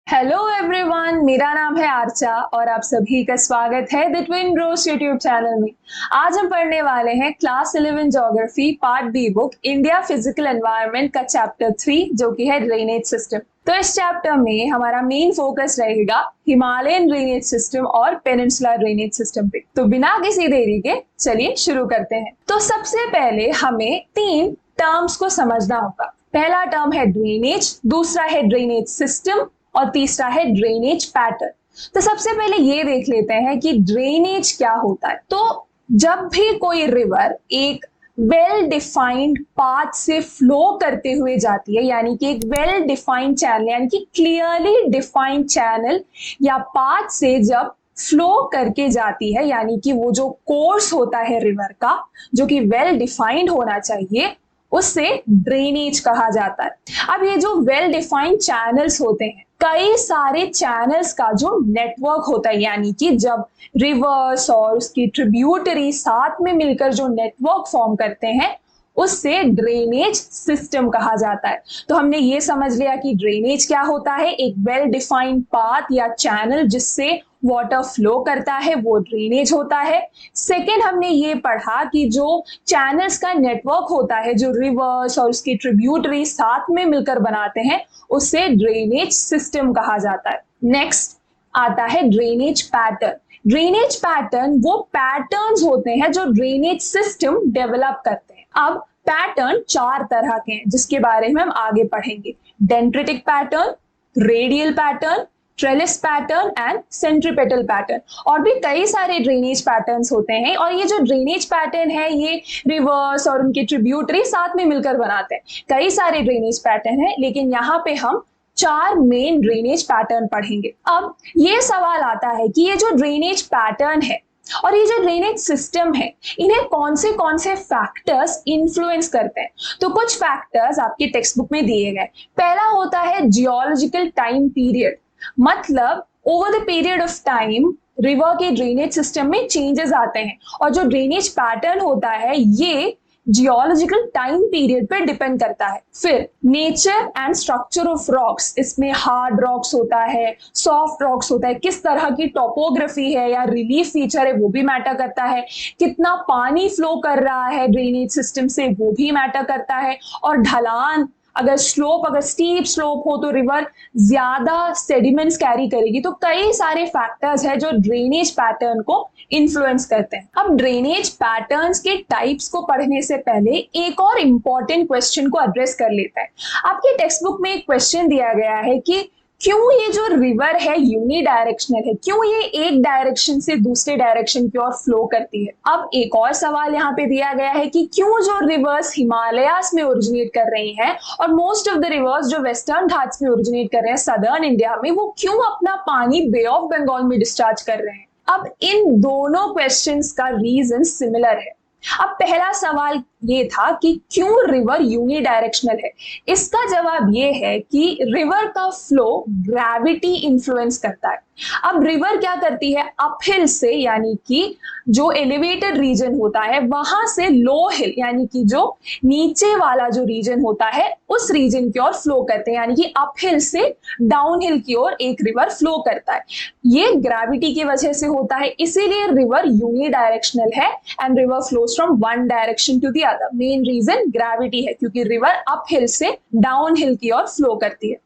Hello everyone, मेरा नाम है आर्चा और आप सभी का स्वागत है the twin bros YouTube channel में। आज हम पढ़ने वाले हैं class 11 geography part B book India physical environment का चैप्टर 3 जो कि है ड्रेनेज सिस्टम। तो इस चैप्टर में हमारा मेन फोकस रहेगा हिमालयन ड्रेनेज सिस्टम और पेनिनसुलर ड्रेनेज सिस्टम पे। तो बिना किसी देरी के चलिए शुरू करते हैं। तो सबसे पहले हमें 3 टर्म्स को समझना होगा। पहला टर्म है ड्रेनेज, दूसरा है ड्रेनेज सिस्टम और तीसरा है ड्रेनेज पैटर्न। तो सबसे पहले ये देख लेते हैं कि ड्रेनेज क्या होता है। तो जब भी कोई रिवर एक वेल डिफाइंड पाथ से फ्लो करते हुए जाती है, यानी कि एक वेल डिफाइंड चैनल यानी कि क्लियरली डिफाइंड चैनल या पाथ से जब फ्लो करके जाती है, यानी कि वो जो कोर्स होता है रिवर का जो कि वेल डिफाइंड होना चाहिए, उससे ड्रेनेज कहा जाता है। अब ये जो वेल डिफाइंड चैनल्स होते हैं, कई सारे चैनल्स का जो नेटवर्क होता है, यानी कि जब रिवर्स और उसकी ट्रिब्यूटरी साथ में मिलकर जो नेटवर्क फॉर्म करते हैं, उससे ड्रेनेज सिस्टम कहा जाता है। तो हमने ये समझ लिया कि ड्रेनेज क्या होता है, एक वेल डिफाइंड पाथ या चैनल जिससे वाटर फ्लो करता है, वो ड्रेनेज होता है। सेकेंड, हमने ये पढ़ा कि जो चैनल्स का नेटवर्क होता है, जो रिवर्स और उसकी ट्रिब्यूटरी साथ में मिलकर बनाते हैं, उससे ड्रेनेज सिस्टम कहा जाता है। नेक्स्ट आता है ड्रेनेज पैटर्न। ड्रेनेज पैटर्न वो पैटर्न्स होते हैं जो ड्रेनेज सिस्टम डेवलप करते हैं। अब पैटर्न 4 तरह के हैं जिसके बारे में हम आगे पढ़ेंगे। Dendritic pattern, radial pattern, trellis pattern and centripetal pattern. और भी कई सारे ड्रेनेज पैटर्न्स होते हैं, और ये जो ड्रेनेज पैटर्न है ये रिवर्स और उनके ट्रिब्यूटरी साथ में मिलकर बनाते हैं। कई सारे ड्रेनेज पैटर्न है, लेकिन यहाँ पे हम 4 मेन ड्रेनेज पैटर्न पढ़ेंगे। अब ये सवाल आता है कि ये जो ड्रेनेज पैटर्न है और ये जो ड्रेनेज सिस्टम है, इन्हें कौन से फैक्टर्स इन्फ्लुएंस करते हैं। तो कुछ फैक्टर्स आपके टेक्स्ट बुक में दिए गए। पहला होता है जियोलॉजिकल टाइम पीरियड, मतलब over the period of time river के ड्रेनेज सिस्टम में चेंजेस आते हैं, और जो ड्रेनेज पैटर्न होता है ये जियोलॉजिकल टाइम पीरियड पे डिपेंड करता है। फिर nature and structure of rocks, इसमें हार्ड रॉक्स होता है, सॉफ्ट रॉक्स होता है, किस तरह की टोपोग्राफी है या रिलीफ फीचर है वो भी मैटर करता है, कितना पानी फ्लो कर रहा है ड्रेनेज सिस्टम से वो भी मैटर करता है, और ढलान, अगर स्टीप स्लोप हो तो रिवर ज्यादा सेडिमेंट्स कैरी करेगी। तो कई सारे फैक्टर्स है जो ड्रेनेज पैटर्न को इन्फ्लुएंस करते हैं। अब ड्रेनेज पैटर्न्स के टाइप्स को पढ़ने से पहले एक और इंपॉर्टेंट क्वेश्चन को एड्रेस कर लेते हैं। आपके टेक्स्ट बुक में एक क्वेश्चन दिया गया है कि क्यों ये जो रिवर है यूनी डायरेक्शनल है, क्यों ये एक डायरेक्शन से दूसरे डायरेक्शन की ओर फ्लो करती है। अब एक और सवाल यहाँ पे दिया गया है कि क्यों जो रिवर्स हिमालयास में ओरिजिनेट कर रही हैं और मोस्ट ऑफ द रिवर्स जो वेस्टर्न घाट्स में ओरिजिनेट कर रहे हैं सदर्न इंडिया में, वो क्यों अपना पानी बे ऑफ बंगाल में डिस्चार्ज कर रहे हैं। अब इन दोनों क्वेश्चंस का रीजन सिमिलर है। अब पहला सवाल ये था कि क्यों रिवर यूनी डायरेक्शनल है। इसका जवाब ये है कि रिवर का फ्लो ग्रेविटी इन्फ्लुएंस करता है। अब रिवर क्या करती है, अपहिल से, यानी कि जो एलिवेटेड रीजन होता है वहां से लो हिल, यानी कि जो नीचे वाला जो रीजन होता है उस रीजन की ओर फ्लो करते हैं, यानी कि अपहिल से डाउन हिल की ओर एक रिवर फ्लो करता है। ये ग्रेविटी की वजह से होता है, इसीलिए रिवर यूनी डायरेक्शनल है and river flows from one direction to the other. Main reason gravity है, क्योंकि रिवर अपहिल से डाउन हिल की ओर फ्लो करती है।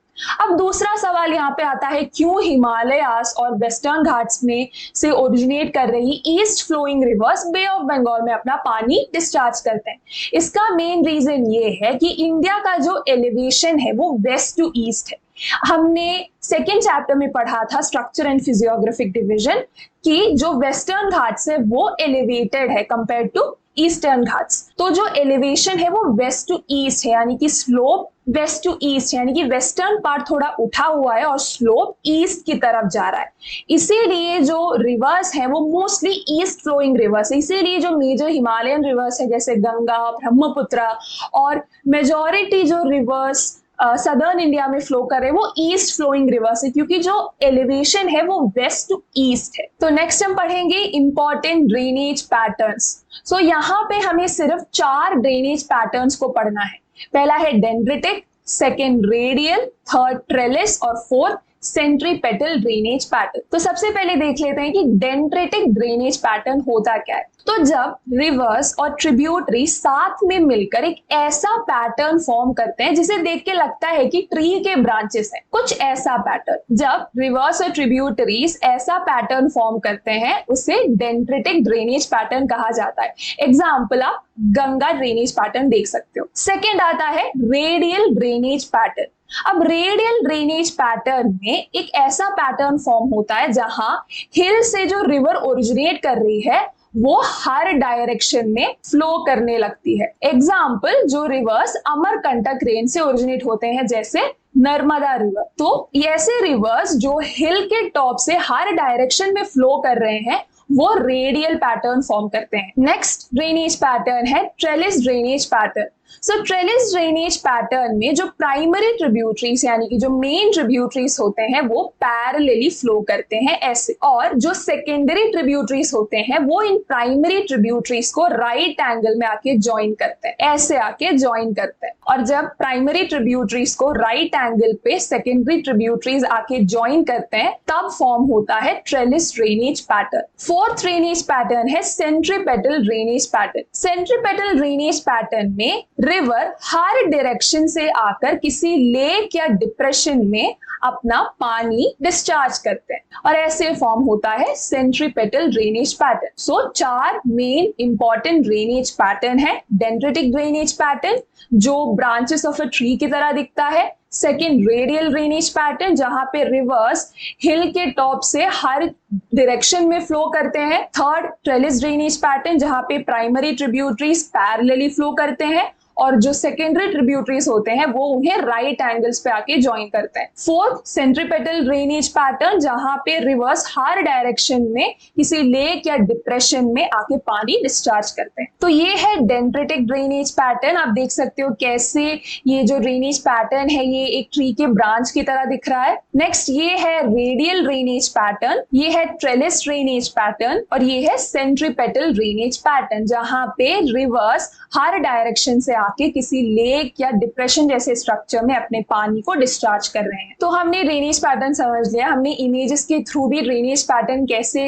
अब दूसरा सवाल यहाँ पे आता है, क्यों हिमालयास और वेस्टर्न घाट्स में से ओरिजिनेट कर रही east flowing rivers bay of Bengal में अपना पानी डिस्चार्ज करते हैं। इसका मेन रीजन ये है कि इंडिया का जो एलिवेशन है वो वेस्ट टू ईस्ट है। हमने सेकेंड चैप्टर में पढ़ा था स्ट्रक्चर एंड फिजियोग्राफिक डिवीजन कि जो वेस्टर्न घाट्स है वो एलिवेटेड है कंपेयर टू ईस्टर्न घाट्स। तो जो एलिवेशन है वो वेस्ट टू ईस्ट है, यानी कि स्लोप वेस्ट टू ईस्ट, यानी कि वेस्टर्न पार्ट थोड़ा उठा हुआ है और स्लोप ईस्ट की तरफ जा रहा है। इसीलिए जो रिवर्स है वो मोस्टली ईस्ट फ्लोइंग रिवर्स है। इसीलिए जो मेजर हिमालयन रिवर्स है जैसे गंगा, ब्रह्मपुत्र और मेजॉरिटी जो रिवर्स सदर्न इंडिया में फ्लो कर रहे हैं वो ईस्ट फ्लोइंग रिवर्स है, क्योंकि जो एलिवेशन है वो वेस्ट टू ईस्ट है। तो नेक्स्ट हम पढ़ेंगे इंपॉर्टेंट ड्रेनेज पैटर्न्स। सो यहाँ पे हमें सिर्फ 4 ड्रेनेज पैटर्न्स को पढ़ना है। पहला है dendritic, second radial, third trellis और फोर्थ सेंट्रीपेटल ड्रेनेज पैटर्न। तो सबसे पहले देख लेते हैं कि डेंड्रेटिक ड्रेनेज पैटर्न होता क्या है। तो जब रिवर्स और ट्रिब्यूटरी साथ में मिलकर एक ऐसा पैटर्न फॉर्म करते हैं जिसे देख के लगता है कि ट्री के ब्रांचेस हैं, कुछ ऐसा पैटर्न, जब रिवर्स और ट्रिब्यूटरीज ऐसा पैटर्न फॉर्म करते हैं उसे डेंड्रेटिक ड्रेनेज पैटर्न कहा जाता है। एग्जाम्पल आप गंगा ड्रेनेज पैटर्न देख सकते हो। सेकेंड आता है रेडियल ड्रेनेज पैटर्न। अब रेडियल ड्रेनेज पैटर्न में एक ऐसा पैटर्न फॉर्म होता है जहां हिल से जो रिवर ओरिजिनेट कर रही है वो हर डायरेक्शन में फ्लो करने लगती है। एग्जाम्पल, जो रिवर्स अमरकंटक रेंज से ओरिजिनेट होते हैं जैसे नर्मदा रिवर। तो ऐसे रिवर्स जो हिल के टॉप से हर डायरेक्शन में फ्लो कर रहे हैं वो रेडियल पैटर्न फॉर्म करते हैं। नेक्स्ट ड्रेनेज पैटर्न है ट्रेलिस ड्रेनेज पैटर्न। सो ट्रेलिस ड्रेनेज पैटर्न में जो प्राइमरी ट्रिब्यूटरीज यानी कि जो मेन ट्रिब्यूटरीज होते हैं वो पैरेलली फ्लो करते हैं ऐसे, और जो सेकेंडरी ट्रिब्यूटरीज होते हैं वो इन प्राइमरी ट्रिब्यूटरीज को राइट एंगल में आके ज्वाइन करते हैं, ऐसे आके ज्वाइन करते हैं। और जब प्राइमरी ट्रिब्यूटरीज को राइट एंगल पे सेकेंडरी ट्रिब्यूटरीज आके ज्वाइन करते हैं तब फॉर्म होता है trellis drainage pattern. Fourth drainage pattern है centripetal drainage pattern. Centripetal drainage pattern में रिवर हर डायरेक्शन से आकर किसी लेक या डिप्रेशन में अपना पानी डिस्चार्ज करते हैं और ऐसे फॉर्म होता है सेंट्रीपेटल ड्रेनेज पैटर्न। सो 4 मेन इंपॉर्टेंट ड्रेनेज पैटर्न है। डेंड्रेटिक ड्रेनेज पैटर्न जो ब्रांचेस ऑफ अ ट्री की तरह दिखता है। सेकेंड, रेडियल ड्रेनेज पैटर्न जहां पे रिवर्स हिल के टॉप से हर डायरेक्शन में फ्लो करते हैं। थर्ड, ट्रेलिस ड्रेनेज पैटर्न जहां पे प्राइमरी ट्रिब्यूटरीज पैरेलली फ्लो करते हैं और जो सेकेंडरी ट्रिब्यूटरीज होते हैं वो उन्हें राइट एंगल्स पे आके ज्वाइन करते हैं। फोर्थ, सेंट्रीपेटल ड्रेनेज पैटर्न जहां पे रिवर्स हर डायरेक्शन में किसी लेक या डिप्रेशन में आके पानी डिस्चार्ज करते हैं। तो ये है डेंड्रेटिक ड्रेनेज पैटर्न। आप देख सकते हो कैसे ये जो ड्रेनेज पैटर्न है ये एक ट्री के ब्रांच की तरह दिख रहा है। नेक्स्ट, ये है रेडियल ड्रेनेज पैटर्न, ये है ट्रेलिस ड्रेनेज पैटर्न और ये है सेंट्रीपेटल ड्रेनेज पैटर्न जहां पे रिवर्स हर डायरेक्शन से आके किसी लेक या डिप्रेशन जैसे स्ट्रक्चर में अपने पानी को डिस्चार्ज कर रहे हैं। तो हमने ड्रेनेज पैटर्न समझ लिया, हमने इमेजेस के थ्रू भी ड्रेनेज पैटर्न कैसे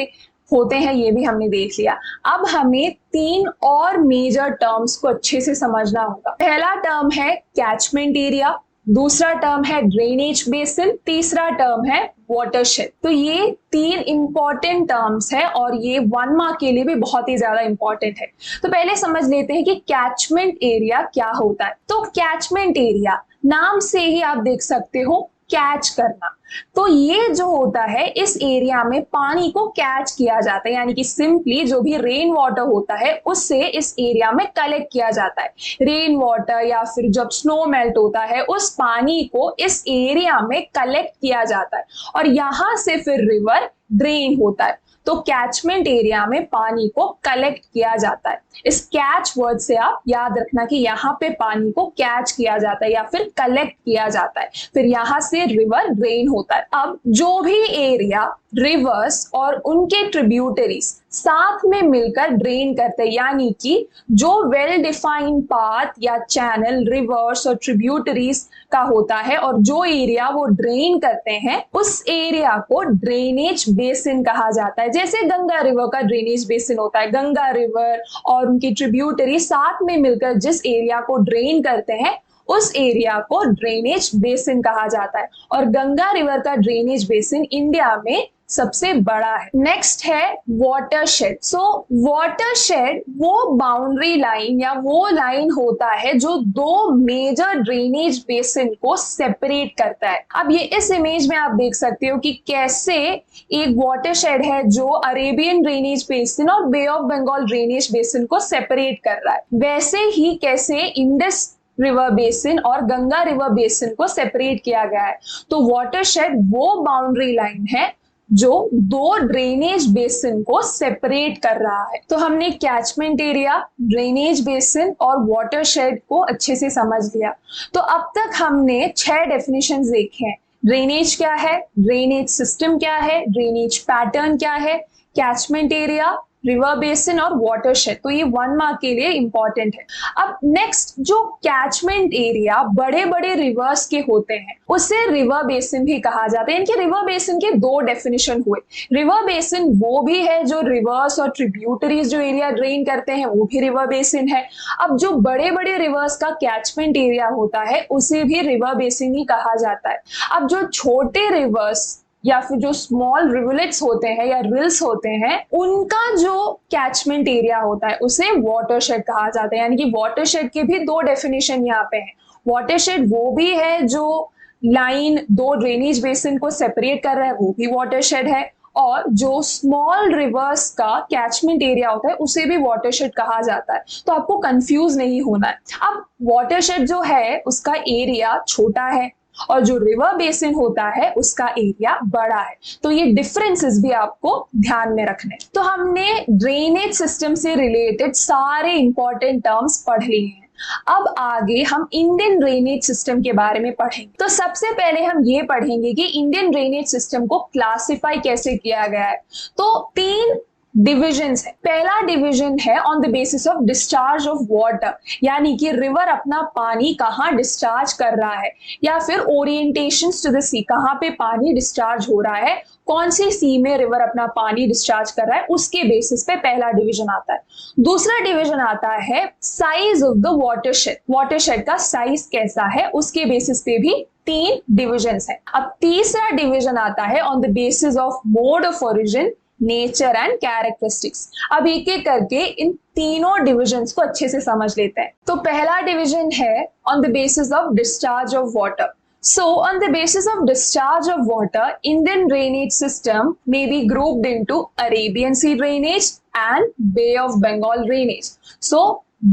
होते हैं ये भी हमने देख लिया। अब हमें 3 और मेजर टर्म्स को अच्छे से समझना होगा। पहला टर्म है कैचमेंट एरिया, दूसरा टर्म है ड्रेनेज बेसिन, तीसरा टर्म है वाटरशेड। तो ये 3 इंपॉर्टेंट टर्म्स हैं और ये 1 मार्क के लिए भी बहुत ही ज्यादा इंपॉर्टेंट है। तो पहले समझ लेते हैं कि कैचमेंट एरिया क्या होता है। तो कैचमेंट एरिया नाम से ही आप देख सकते हो कैच करना। तो ये जो होता है इस एरिया में पानी को कैच किया जाता है, यानी कि सिंपली जो भी रेन वाटर होता है उससे इस एरिया में कलेक्ट किया जाता है। रेन वाटर या फिर जब स्नो मेल्ट होता है उस पानी को इस एरिया में कलेक्ट किया जाता है और यहां से फिर रिवर ड्रेन होता है। तो कैचमेंट एरिया में पानी को कलेक्ट किया जाता है। इस कैच वर्ड से आप याद रखना कि यहाँ पे पानी को कैच किया जाता है या फिर कलेक्ट किया जाता है, फिर यहाँ से रिवर ड्रेन होता है। अब जो भी एरिया रिवर्स और उनके ट्रिब्यूटरीज साथ में मिलकर ड्रेन करते हैं, यानी कि जो वेल डिफाइंड पाथ या चैनल रिवर्स और ट्रिब्यूटरीज का होता है और जो एरिया वो ड्रेन करते हैं उस एरिया को ड्रेनेज बेसिन कहा जाता है। जैसे गंगा रिवर का ड्रेनेज बेसिन होता है, गंगा रिवर और उनकी ट्रिब्यूटरी साथ में मिलकर जिस एरिया को ड्रेन करते हैं उस एरिया को ड्रेनेज बेसिन कहा जाता है और गंगा रिवर का ड्रेनेज बेसिन इंडिया में सबसे बड़ा है। नेक्स्ट है वाटरशेड। सो वाटरशेड वो बाउंड्री लाइन या वो लाइन होता है जो 2 मेजर ड्रेनेज बेसिन को सेपरेट करता है। अब ये इस इमेज में आप देख सकते हो कि कैसे एक वाटरशेड है जो अरेबियन ड्रेनेज बेसिन और बे ऑफ बंगाल ड्रेनेज बेसिन को सेपरेट कर रहा है, वैसे ही कैसे इंडस रिवर बेसिन और गंगा रिवर बेसिन को सेपरेट किया गया है। तो वाटरशेड वो बाउंड्री लाइन है जो 2 ड्रेनेज बेसिन को सेपरेट कर रहा है। तो हमने कैचमेंट एरिया, ड्रेनेज बेसिन और वाटरशेड को अच्छे से समझ लिया। तो अब तक हमने 6 डेफिनेशंस देखे हैं। ड्रेनेज क्या है, ड्रेनेज सिस्टम क्या है, ड्रेनेज पैटर्न क्या है, कैचमेंट एरिया, रिवर बेसिन और वाटरशेड, तो ये 1 मार्क के लिए इंपॉर्टेंट है। अब नेक्स्ट, जो कैचमेंट एरिया बड़े बड़े रिवर्स के होते हैं उसे रिवर बेसिन भी कहा जाता है। इनके रिवर बेसिन के 2 डेफिनेशन हुए। रिवर बेसिन वो भी है जो रिवर्स और ट्रिब्यूटरीज जो एरिया ड्रेन करते हैं वो भी रिवर बेसिन है। अब जो बड़े बड़े रिवर्स का कैचमेंट एरिया होता है उसे भी रिवर बेसिन ही कहा जाता है। अब जो छोटे रिवर्स या फिर जो स्मॉल रिवलेट्स होते हैं या रिल्स होते हैं उनका जो कैचमेंट एरिया होता है उसे वाटरशेड कहा जाता है। यानी कि वाटरशेड के भी 2 डेफिनेशन यहाँ पे हैं। वाटरशेड वो भी है जो लाइन 2 ड्रेनेज बेसिन को सेपरेट कर रहा है, वो भी वाटरशेड है। और जो स्मॉल रिवर्स का कैचमेंट एरिया होता है उसे भी वाटरशेड कहा जाता है। तो आपको कंफ्यूज नहीं होना है। अब वाटरशेड जो है उसका एरिया छोटा है और जो रिवर बेसिन होता है उसका एरिया बड़ा है। तो ये डिफरेंसेस भी आपको ध्यान में रखने। तो हमने ड्रेनेज सिस्टम से रिलेटेड सारे इंपॉर्टेंट टर्म्स पढ़ लिए हैं। अब आगे हम इंडियन ड्रेनेज सिस्टम के बारे में पढ़ेंगे। तो सबसे पहले हम ये पढ़ेंगे कि इंडियन ड्रेनेज सिस्टम को क्लासिफाई कैसे किया गया है। तो 3 डिविजन्स है। पहला डिवीजन है on the basis of discharge of water, यानी कि रिवर अपना पानी कहाँ डिस्चार्ज कर रहा है, या फिर ओरिएंटेशंस टू द सी, कहाँ पे पानी डिस्चार्ज हो रहा है, कौन सी सी में रिवर अपना पानी डिस्चार्ज कर रहा है, उसके बेसिस पे पहला डिवीजन आता है। दूसरा डिवीजन आता है size of the watershed, watershed का साइज कैसा है उसके बेसिस पे भी 3 डिविजन्स है। अब तीसरा डिवीजन आता है on the basis of mode of origin, nature and characteristics. अब एक एक करके इन तीनों डिविजन्स को अच्छे से समझ लेते हैं। तो पहला डिवीजन है on the basis of discharge of water. So, on the basis of discharge of water, Indian drainage system may be grouped into Arabian Sea drainage and Bay of Bengal drainage. So,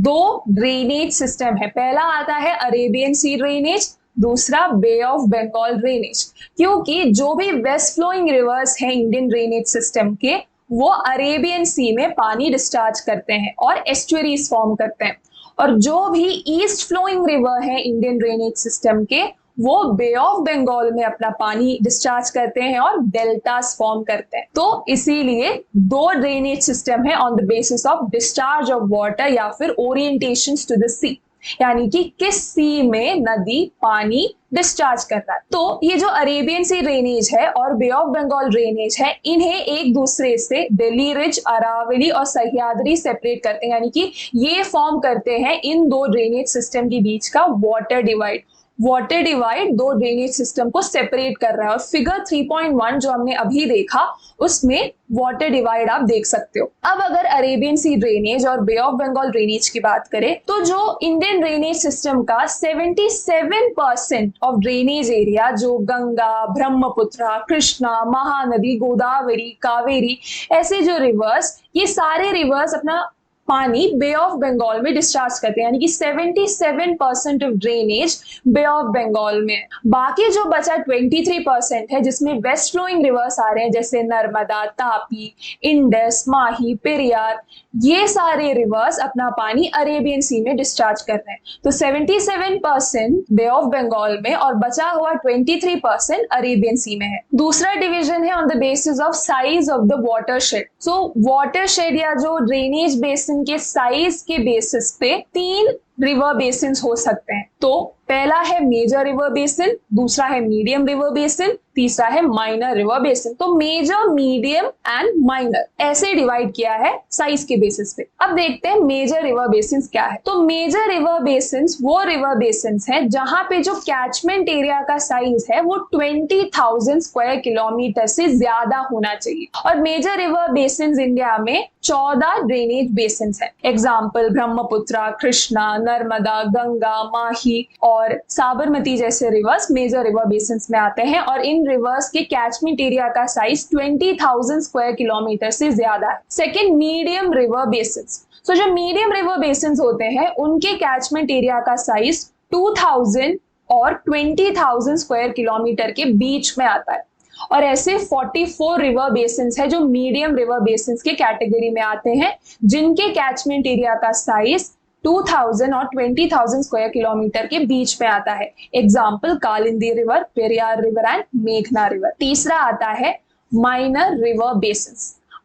2 drainage system है। पहला आता है Arabian Sea drainage, दूसरा बे of Bengal drainage. क्योंकि जो भी west flowing rivers हैं Indian drainage system के, वो अरेबियन सी में पानी डिस्चार्ज करते हैं और एस्चुअरीज फॉर्म करते हैं, और जो भी ईस्ट फ्लोइंग रिवर है इंडियन ड्रेनेज सिस्टम के, वो बे ऑफ बंगाल में अपना पानी डिस्चार्ज करते हैं और डेल्टास फॉर्म करते हैं। तो इसीलिए 2 ड्रेनेज सिस्टम है on the basis of discharge of water या फिर ओरिएंटेशंस टू द सी, यानी कि किस सी में नदी पानी डिस्चार्ज कर रहा है। तो ये जो अरेबियन सी ड्रेनेज है और बे ऑफ बंगाल ड्रेनेज है, इन्हें एक दूसरे से दिल्ली रिज, अरावली और सह्याद्री सेपरेट करते हैं, यानी कि ये फॉर्म करते हैं इन 2 ड्रेनेज सिस्टम के बीच का water divide. Water divide 2 drainage system को सेपरेट कर रहा है, और फिगर 3.1 जो हमने अभी देखा उसमें वाटर डिवाइड आप देख सकते हो। अब अगर अरेबियन सी ड्रेनेज और बे ऑफ बंगाल ड्रेनेज की बात करें, तो जो इंडियन ड्रेनेज सिस्टम का 77% ऑफ ड्रेनेज एरिया, जो गंगा, ब्रह्मपुत्र, कृष्णा, महानदी, गोदावरी, कावेरी, ऐसे जो रिवर्स, ये सारे रिवर्स अपना पानी बे ऑफ बंगाल में डिस्चार्ज करते हैं, यानी कि 77% of drainage bay of Bengal में। बाकी जो बचा 23% है, जिसमें वेस्ट फ्लोइंग रिवर्स आ रहे हैं जैसे नर्मदा, तापी, इंडस, माही, पेरियार, ये सारे रिवर्स अपना पानी अरेबियन सी में डिस्चार्ज कर रहे हैं। तो 77% बे ऑफ बंगाल में और बचा हुआ 23% अरेबियन सी में है। दूसरा डिवीजन है on the basis of size of the watershed. So watershed या जो ड्रेनेज बेसिन के साइज के बेसिस पे 3 रिवर बेसिन हो सकते हैं। तो पहला है मेजर रिवर बेसिन, दूसरा है मीडियम रिवर बेसिन, तीसरा है माइनर रिवर बेसिन। तो मेजर, मीडियम एंड माइनर ऐसे डिवाइड किया है साइज के बेसिस पे। अब देखते हैं मेजर रिवर बेसिन क्या है। तो मेजर रिवर बेसिन वो रिवर बेसिन है जहां पे जो कैचमेंट एरिया का साइज है वो 20,000 स्क्वायर किलोमीटर से ज्यादा होना चाहिए। और मेजर रिवर बेसिन इंडिया में 14 ड्रेनेज बेसिन है। एग्जाम्पल ब्रह्मपुत्र, कृष्णा, नर्मदा, गंगा, माही और साबरमती जैसे रिवर्स मेजर रिवर बेसिन में आते हैं, और इन रिवर्स के कैचमेंट एरिया का साइज 20,000 स्क्वायर किलोमीटर से ज्यादा है। Second, medium river basin. तो जो मीडियम रिवर बेसिन होते हैं उनके कैचमेंट एरिया का साइज 2,000 और 20,000 स्क्वायर किलोमीटर के बीच में आता है। और ऐसे 44 रिवर बेसिन है जो मीडियम रिवर बेसिन के कैटेगरी में आते हैं, जिनके कैचमेंट एरिया का साइज 2,000 और 20,000 स्क्वायर किलोमीटर के बीच में आता है। Example Kalindi river, Periyar river and मेघना रिवर। तीसरा आता है minor river basin.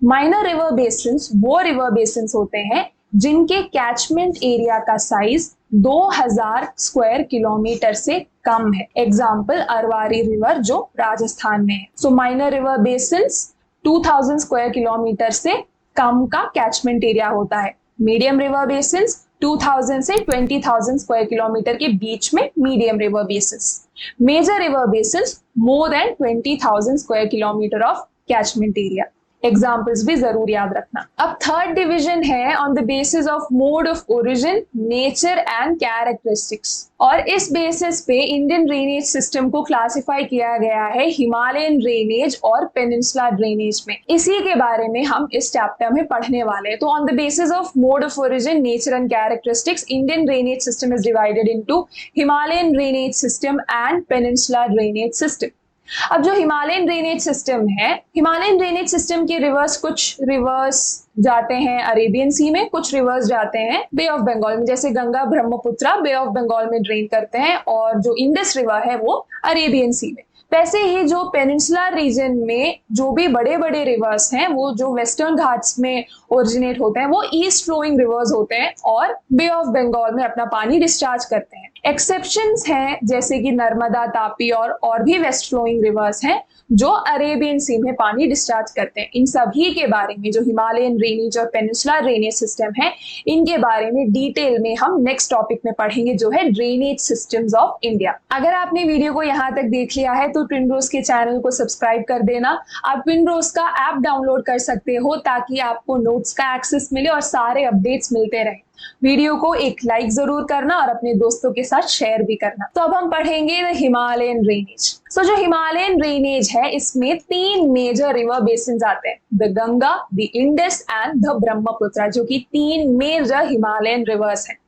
Minor river basins वो रिवर बेसिन्स होते हैं जिनके कैचमेंट एरिया का साइज 2000 स्क्वायर किलोमीटर से कम है। एग्जाम्पल अरवारी रिवर जो राजस्थान में है। सो minor river basins 2000 square kilometre से कम का कैचमेंट एरिया होता है। मीडियम रिवर बेसिन्स 2000 से 20,000 स्क्वायर किलोमीटर के बीच में medium river basins. Major river basins more than 20,000 square kilometre of catchment area. Examples भी जरूर याद रखना। अब थर्ड डिवीजन है on the basis of mode of origin, nature and characteristics. और इस बेसिस पे इंडियन ड्रेनेज सिस्टम को क्लासिफाई किया गया है हिमालयन ड्रेनेज और पेनिनसुला ड्रेनेज में। इसी के बारे में हम इस चैप्टर में पढ़ने वाले हैं। तो on the basis of mode of origin, nature and characteristics, Indian drainage system is divided into Himalayan drainage system and peninsula drainage system. अब जो हिमालयन ड्रेनेज सिस्टम है, हिमालयन ड्रेनेज सिस्टम के रिवर्स, कुछ रिवर्स जाते हैं अरेबियन सी में, कुछ reverse जाते हैं बे ऑफ बंगाल में। जैसे गंगा ब्रह्मपुत्रा बे ऑफ बंगाल में ड्रेन करते हैं और जो इंडस रिवर है वो अरेबियन सी में। वैसे ही जो पेनिनसुलर रीजन में जो भी बड़े बड़े रिवर्स हैं वो जो वेस्टर्न घाट्स में ओरिजिनेट होते हैं वो ईस्ट फ्लोइंग रिवर्स होते हैं और बे ऑफ बंगाल में अपना पानी डिस्चार्ज करते हैं। एक्सेप्शंस हैं जैसे कि नर्मदा, तापी और भी वेस्ट फ्लोइंग रिवर्स हैं जो अरेबियन सी में पानी डिस्चार्ज करते हैं। इन सभी के बारे में जो हिमालयन ड्रेनेज और पेनिनसुलर ड्रेनेज सिस्टम है इनके बारे में डिटेल में हम नेक्स्ट टॉपिक में पढ़ेंगे जो है ड्रेनेज सिस्टम्स ऑफ इंडिया। अगर आपने वीडियो को यहाँ तक देख लिया है तो ट्विनरोज के चैनल को सब्सक्राइब कर देना। आप ट्विनरोज का ऐप डाउनलोड कर सकते हो ताकि आपको नोट्स का एक्सेस मिले और सारे अपडेट्स मिलते रहे। वीडियो को एक लाइक जरूर करना और अपने दोस्तों के साथ शेयर भी करना। तो अब हम पढ़ेंगे द हिमालयन ड्रेनेज। सो जो हिमालयन ड्रेनेज है इसमें 3 मेजर रिवर बेसिन्स आते हैं, the Ganga, the Indus and the Brahmaputra, जो कि 3 मेजर हिमालयन रिवर्स हैं।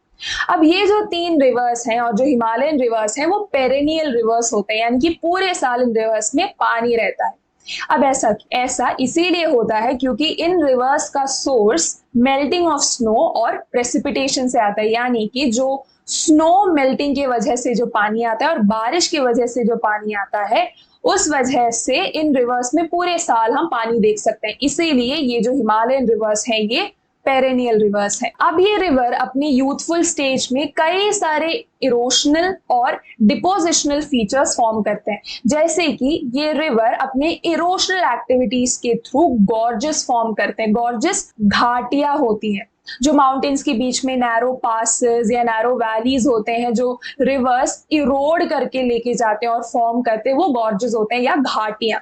अब ये जो 3 रिवर्स हैं और जो हिमालयन रिवर्स हैं वो पेरेनियल रिवर्स होते हैं, यानी कि पूरे साल इन रिवर्स में पानी रहता है। अब ऐसा इसीलिए होता है क्योंकि इन रिवर्स का सोर्स मेल्टिंग ऑफ स्नो और प्रेसिपिटेशन से आता है, यानी कि जो स्नो मेल्टिंग की वजह से जो पानी आता है और बारिश की वजह से जो पानी आता है उस वजह से इन रिवर्स में पूरे साल हम पानी देख सकते हैं। इसीलिए ये जो हिमालयन रिवर्स हैं ये पेरेनियल रिवर्स है। अब ये रिवर अपनी यूथफुल स्टेज में कई सारे इरोशनल और डिपोजिशनल फीचर्स फॉर्म करते हैं, जैसे कि ये रिवर अपने इरोशनल एक्टिविटीज के थ्रू गॉर्जेस फॉर्म करते हैं। गॉर्जेस घाटियां होती हैं जो माउंटेन्स के बीच में नैरो पासेस या नैरो वैलीज होते हैं जो रिवर्स इरोड करके लेके जाते हैं और फॉर्म करते हैं, वो गॉर्जेस होते हैं या घाटियां।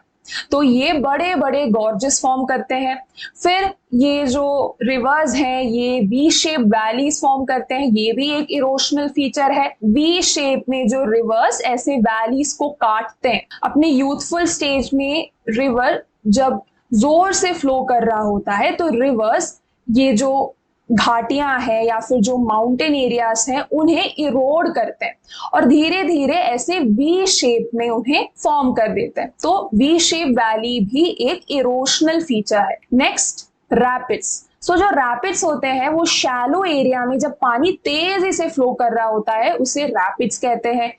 तो ये बड़े बड़े गॉर्जेस फॉर्म करते हैं। फिर ये जो रिवर्स हैं ये वी शेप वैलीज फॉर्म करते हैं, ये भी एक इरोशनल फीचर है। वी शेप में जो रिवर्स ऐसे वैलीज को काटते हैं। अपने यूथफुल स्टेज में रिवर जब जोर से फ्लो कर रहा होता है तो रिवर्स ये जो घाटियां हैं या फिर जो माउंटेन एरियाज हैं उन्हें इरोड करते हैं और धीरे धीरे ऐसे वी शेप में उन्हें फॉर्म कर देते हैं। तो वी शेप वैली भी एक इरोशनल फीचर है। Next, rapids. सो जो रैपिड्स होते हैं वो शैलो एरिया में जब पानी तेजी से फ्लो कर रहा होता है उसे रैपिड्स कहते हैं।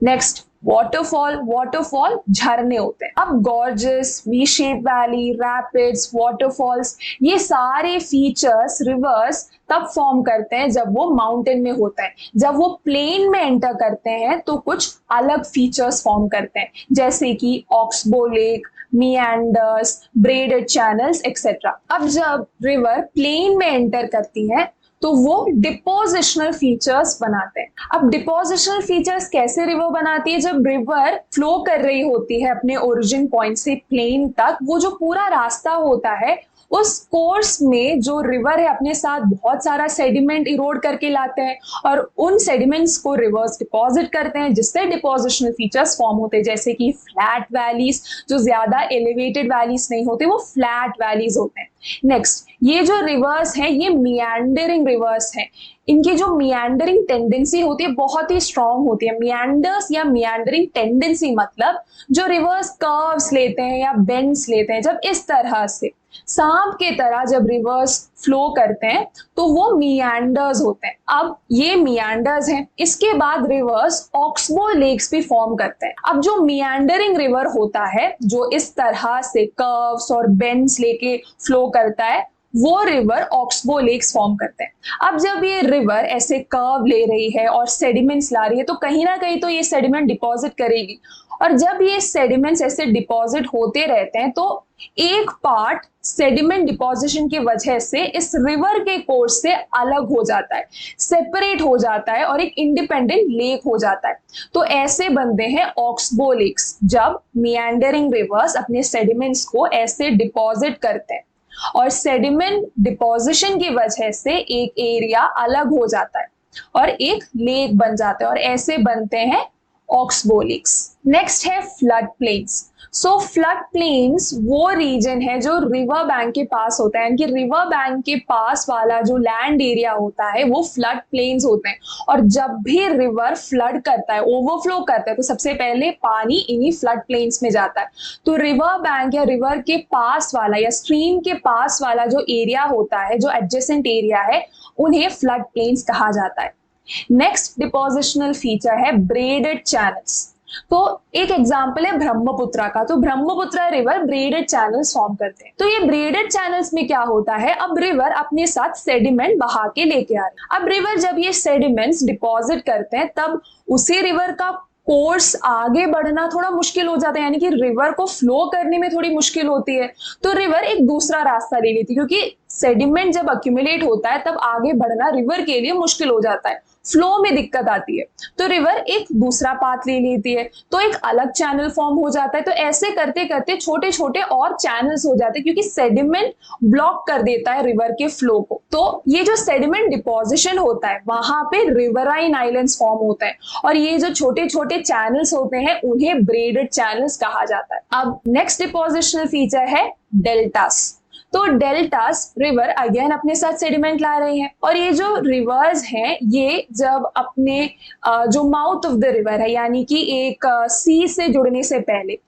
नेक्स्ट, वाटरफॉल झरने होते हैं। अब gorges, V shape valley, rapids, waterfalls, ये सारे फीचर्स रिवर्स तब फॉर्म करते हैं जब वो माउंटेन में होता है। जब वो प्लेन में एंटर करते हैं तो कुछ अलग फीचर्स फॉर्म करते हैं, जैसे कि oxbow lake, meanders, braided channels etcetera. अब जब रिवर प्लेन में एंटर करती है तो वो डिपोजिशनल फीचर्स बनाते हैं। अब डिपोजिशनल फीचर्स कैसे रिवर बनाती है? जब रिवर फ्लो कर रही होती है अपने ओरिजिन पॉइंट से प्लेन तक, वो जो पूरा रास्ता होता है उस कोर्स में जो रिवर है अपने साथ बहुत सारा सेडिमेंट इरोड करके लाते हैं और उन सेडिमेंट्स को रिवर्स डिपॉजिट करते हैं, जिससे डिपोजिशनल फीचर्स फॉर्म होते हैं, जैसे कि फ्लैट वैलीज, जो ज्यादा एलिवेटेड वैलीज नहीं होते वो फ्लैट वैलीज होते हैं। नेक्स्ट, ये जो रिवर्स हैं ये मियांडरिंग रिवर्स हैं इनकी जो मियांडरिंग टेंडेंसी होती है बहुत ही स्ट्रांग होती है। मियांडर्स या मियांडरिंग टेंडेंसी मतलब जो रिवर्स कर्व्स लेते हैं या बेंड्स लेते हैं, जब इस तरह से सांप के तरह जब रिवर्स फ्लो करते हैं तो वो मियांडर्स होते हैं। अब ये मियांडर्स हैं, इसके बाद रिवर्स ऑक्सबो लेक्स भी फॉर्म करते हैं। अब जो मियांडरिंग रिवर होता है जो इस तरह से कर्व्स और बेंड्स लेके फ्लो करता है, वो रिवर ऑक्सबो लेक्स फॉर्म करते हैं। अब जब ये रिवर ऐसे कर्व ले रही है और सेडिमेंट्स ला रही है तो कहीं ना कहीं तो ये सेडिमेंट डिपॉजिट करेगी, और जब ये सेडिमेंट्स ऐसे डिपॉजिट होते रहते हैं तो एक पार्ट सेडिमेंट डिपॉजिशन की वजह से इस रिवर के कोर्स से अलग हो जाता है, सेपरेट हो जाता है और एक इंडिपेंडेंट लेक हो जाता है। तो ऐसे बनते हैं ऑक्सबो लेक्स जब मियांडरिंग रिवर्स अपने सेडिमेंट्स को ऐसे डिपॉजिट करते हैं और सेडिमेंट डिपॉजिशन की वजह से एक एरिया अलग हो जाता है और एक लेक बन जाता है, और ऐसे बनते हैं ऑक्सबो लेक्स। नेक्स्ट है फ्लड प्लेन्स। सो फ्लड प्लेन्स वो रीजन है जो रिवर बैंक के पास होता है, यानी कि रिवर बैंक के पास वाला जो लैंड एरिया होता है वो फ्लड प्लेन्स होते हैं। और जब भी रिवर फ्लड करता है, ओवरफ्लो करता है, तो सबसे पहले पानी इन्हीं फ्लड प्लेन्स में जाता है। तो रिवर बैंक या रिवर के पास वाला या स्ट्रीम के पास वाला जो एरिया होता है, जो एडजेसेंट एरिया है, उन्हें फ्लड प्लेन्स कहा जाता है। नेक्स्ट डिपोजिशनल फीचर है ब्रेडेड चैनल्स। तो एक एग्जांपल है ब्रह्मपुत्रा का। तो Brahmaputra river braided channels form करते हैं। तो ये ब्रेडेड चैनल्स में क्या होता है, अब रिवर अपने साथ सेडिमेंट बहा के लेके आ रहे हैं। अब रिवर जब ये सेडिमेंट्स डिपॉजिट करते हैं तब उसी रिवर का कोर्स आगे बढ़ना थोड़ा मुश्किल हो जाता है, यानी कि रिवर को फ्लो करने में थोड़ी मुश्किल होती है। तो रिवर एक दूसरा रास्ता ले लेती है, क्योंकि सेडिमेंट जब अक्यूमुलेट होता है तब आगे बढ़ना रिवर के लिए मुश्किल हो जाता है, फ्लो में दिक्कत आती है। तो रिवर एक दूसरा पाथ ले लेती है, तो एक अलग चैनल फॉर्म हो जाता है। तो ऐसे करते करते छोटे छोटे और चैनल्स हो जाते हैं, क्योंकि सेडिमेंट ब्लॉक कर देता है रिवर के फ्लो को। तो ये जो सेडिमेंट डिपोजिशन होता है वहां पे रिवराइन आइलैंड्स फॉर्म होते हैं, और ये जो छोटे छोटे चैनल्स होते हैं उन्हें ब्रेडेड चैनल्स कहा जाता है। अब नेक्स्ट डिपोजिशनल फीचर है डेल्टास। तो डेल्टास रिवर अगेन अपने साथ सेडिमेंट ला रहे हैं, और ये जो रिवर्स हैं ये जब अपने जो माउथ ऑफ द रिवर है, यानी कि एक सी से जुड़ने से पहले,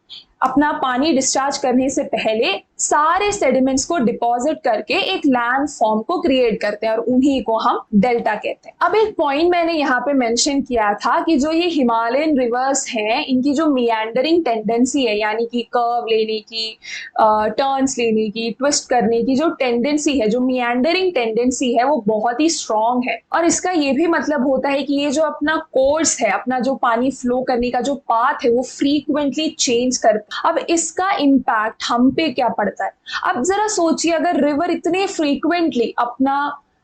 अपना पानी डिस्चार्ज करने से पहले सारे सेडिमेंट्स को डिपॉजिट करके एक लैंड फॉर्म को क्रिएट करते हैं, और उन्हीं को हम डेल्टा कहते हैं। अब एक पॉइंट मैंने यहाँ पे मेंशन किया था कि जो ये हिमालयन रिवर्स हैं इनकी जो मियांडरिंग टेंडेंसी है, यानी कि कर्व लेने की, टर्न्स लेने की, ट्विस्ट करने की जो टेंडेंसी है, जो मियांडरिंग टेंडेंसी है, वो बहुत ही स्ट्रॉन्ग है। और इसका ये भी मतलब होता है कि ये जो अपना कोर्स है, अपना जो पानी फ्लो करने का जो पाथ है, वो फ्रीक्वेंटली चेंज करता है। अब इसका इम्पैक्ट हम पे क्या पड़ता है, अब जरा सोचिए, अगर रिवर इतने फ्रीक्वेंटली अपना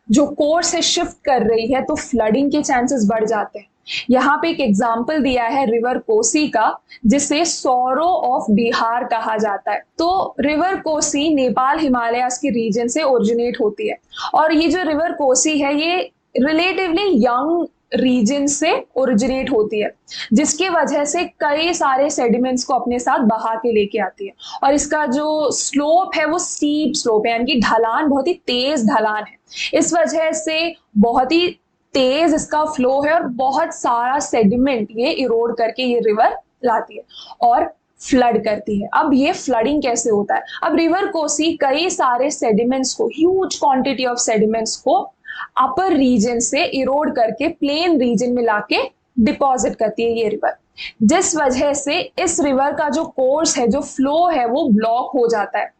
जो कोर्स है शिफ्ट कर रही है तो फ्लडिंग के चांसेस बढ़ जाते हैं। यहाँ पे एक एग्जाम्पल दिया है रिवर कोसी का, जिसे सौरो ऑफ बिहार कहा जाता है। तो रिवर कोसी नेपाल हिमालयास के रीजन से ओरिजिनेट होती है, और ये जो रिवर कोसी है ये रिलेटिवली यंग रीजन से ओरिजिनेट होती है, जिसकी वजह से कई सारे सेडिमेंट्स को अपने साथ बहा के लेके आती है। और इसका जो स्लोप है वो स्टीप स्लोप है, यानी कि ढलान बहुत ही तेज ढलान है। इस वजह से बहुत ही तेज इसका फ्लो है और बहुत सारा सेडिमेंट ये इरोड करके ये रिवर लाती है और फ्लड करती है। अब ये फ्लडिंग कैसे होता है, अब रिवर कोसी कई सारे सेडिमेंट्स को, ह्यूज क्वांटिटी ऑफ सेडिमेंट्स को अपर रीजन से इरोड करके प्लेन रीजन में लाके डिपॉजिट करती है ये रिवर, जिस वजह से इस रिवर का जो कोर्स है, जो फ्लो है, वो ब्लॉक हो जाता है।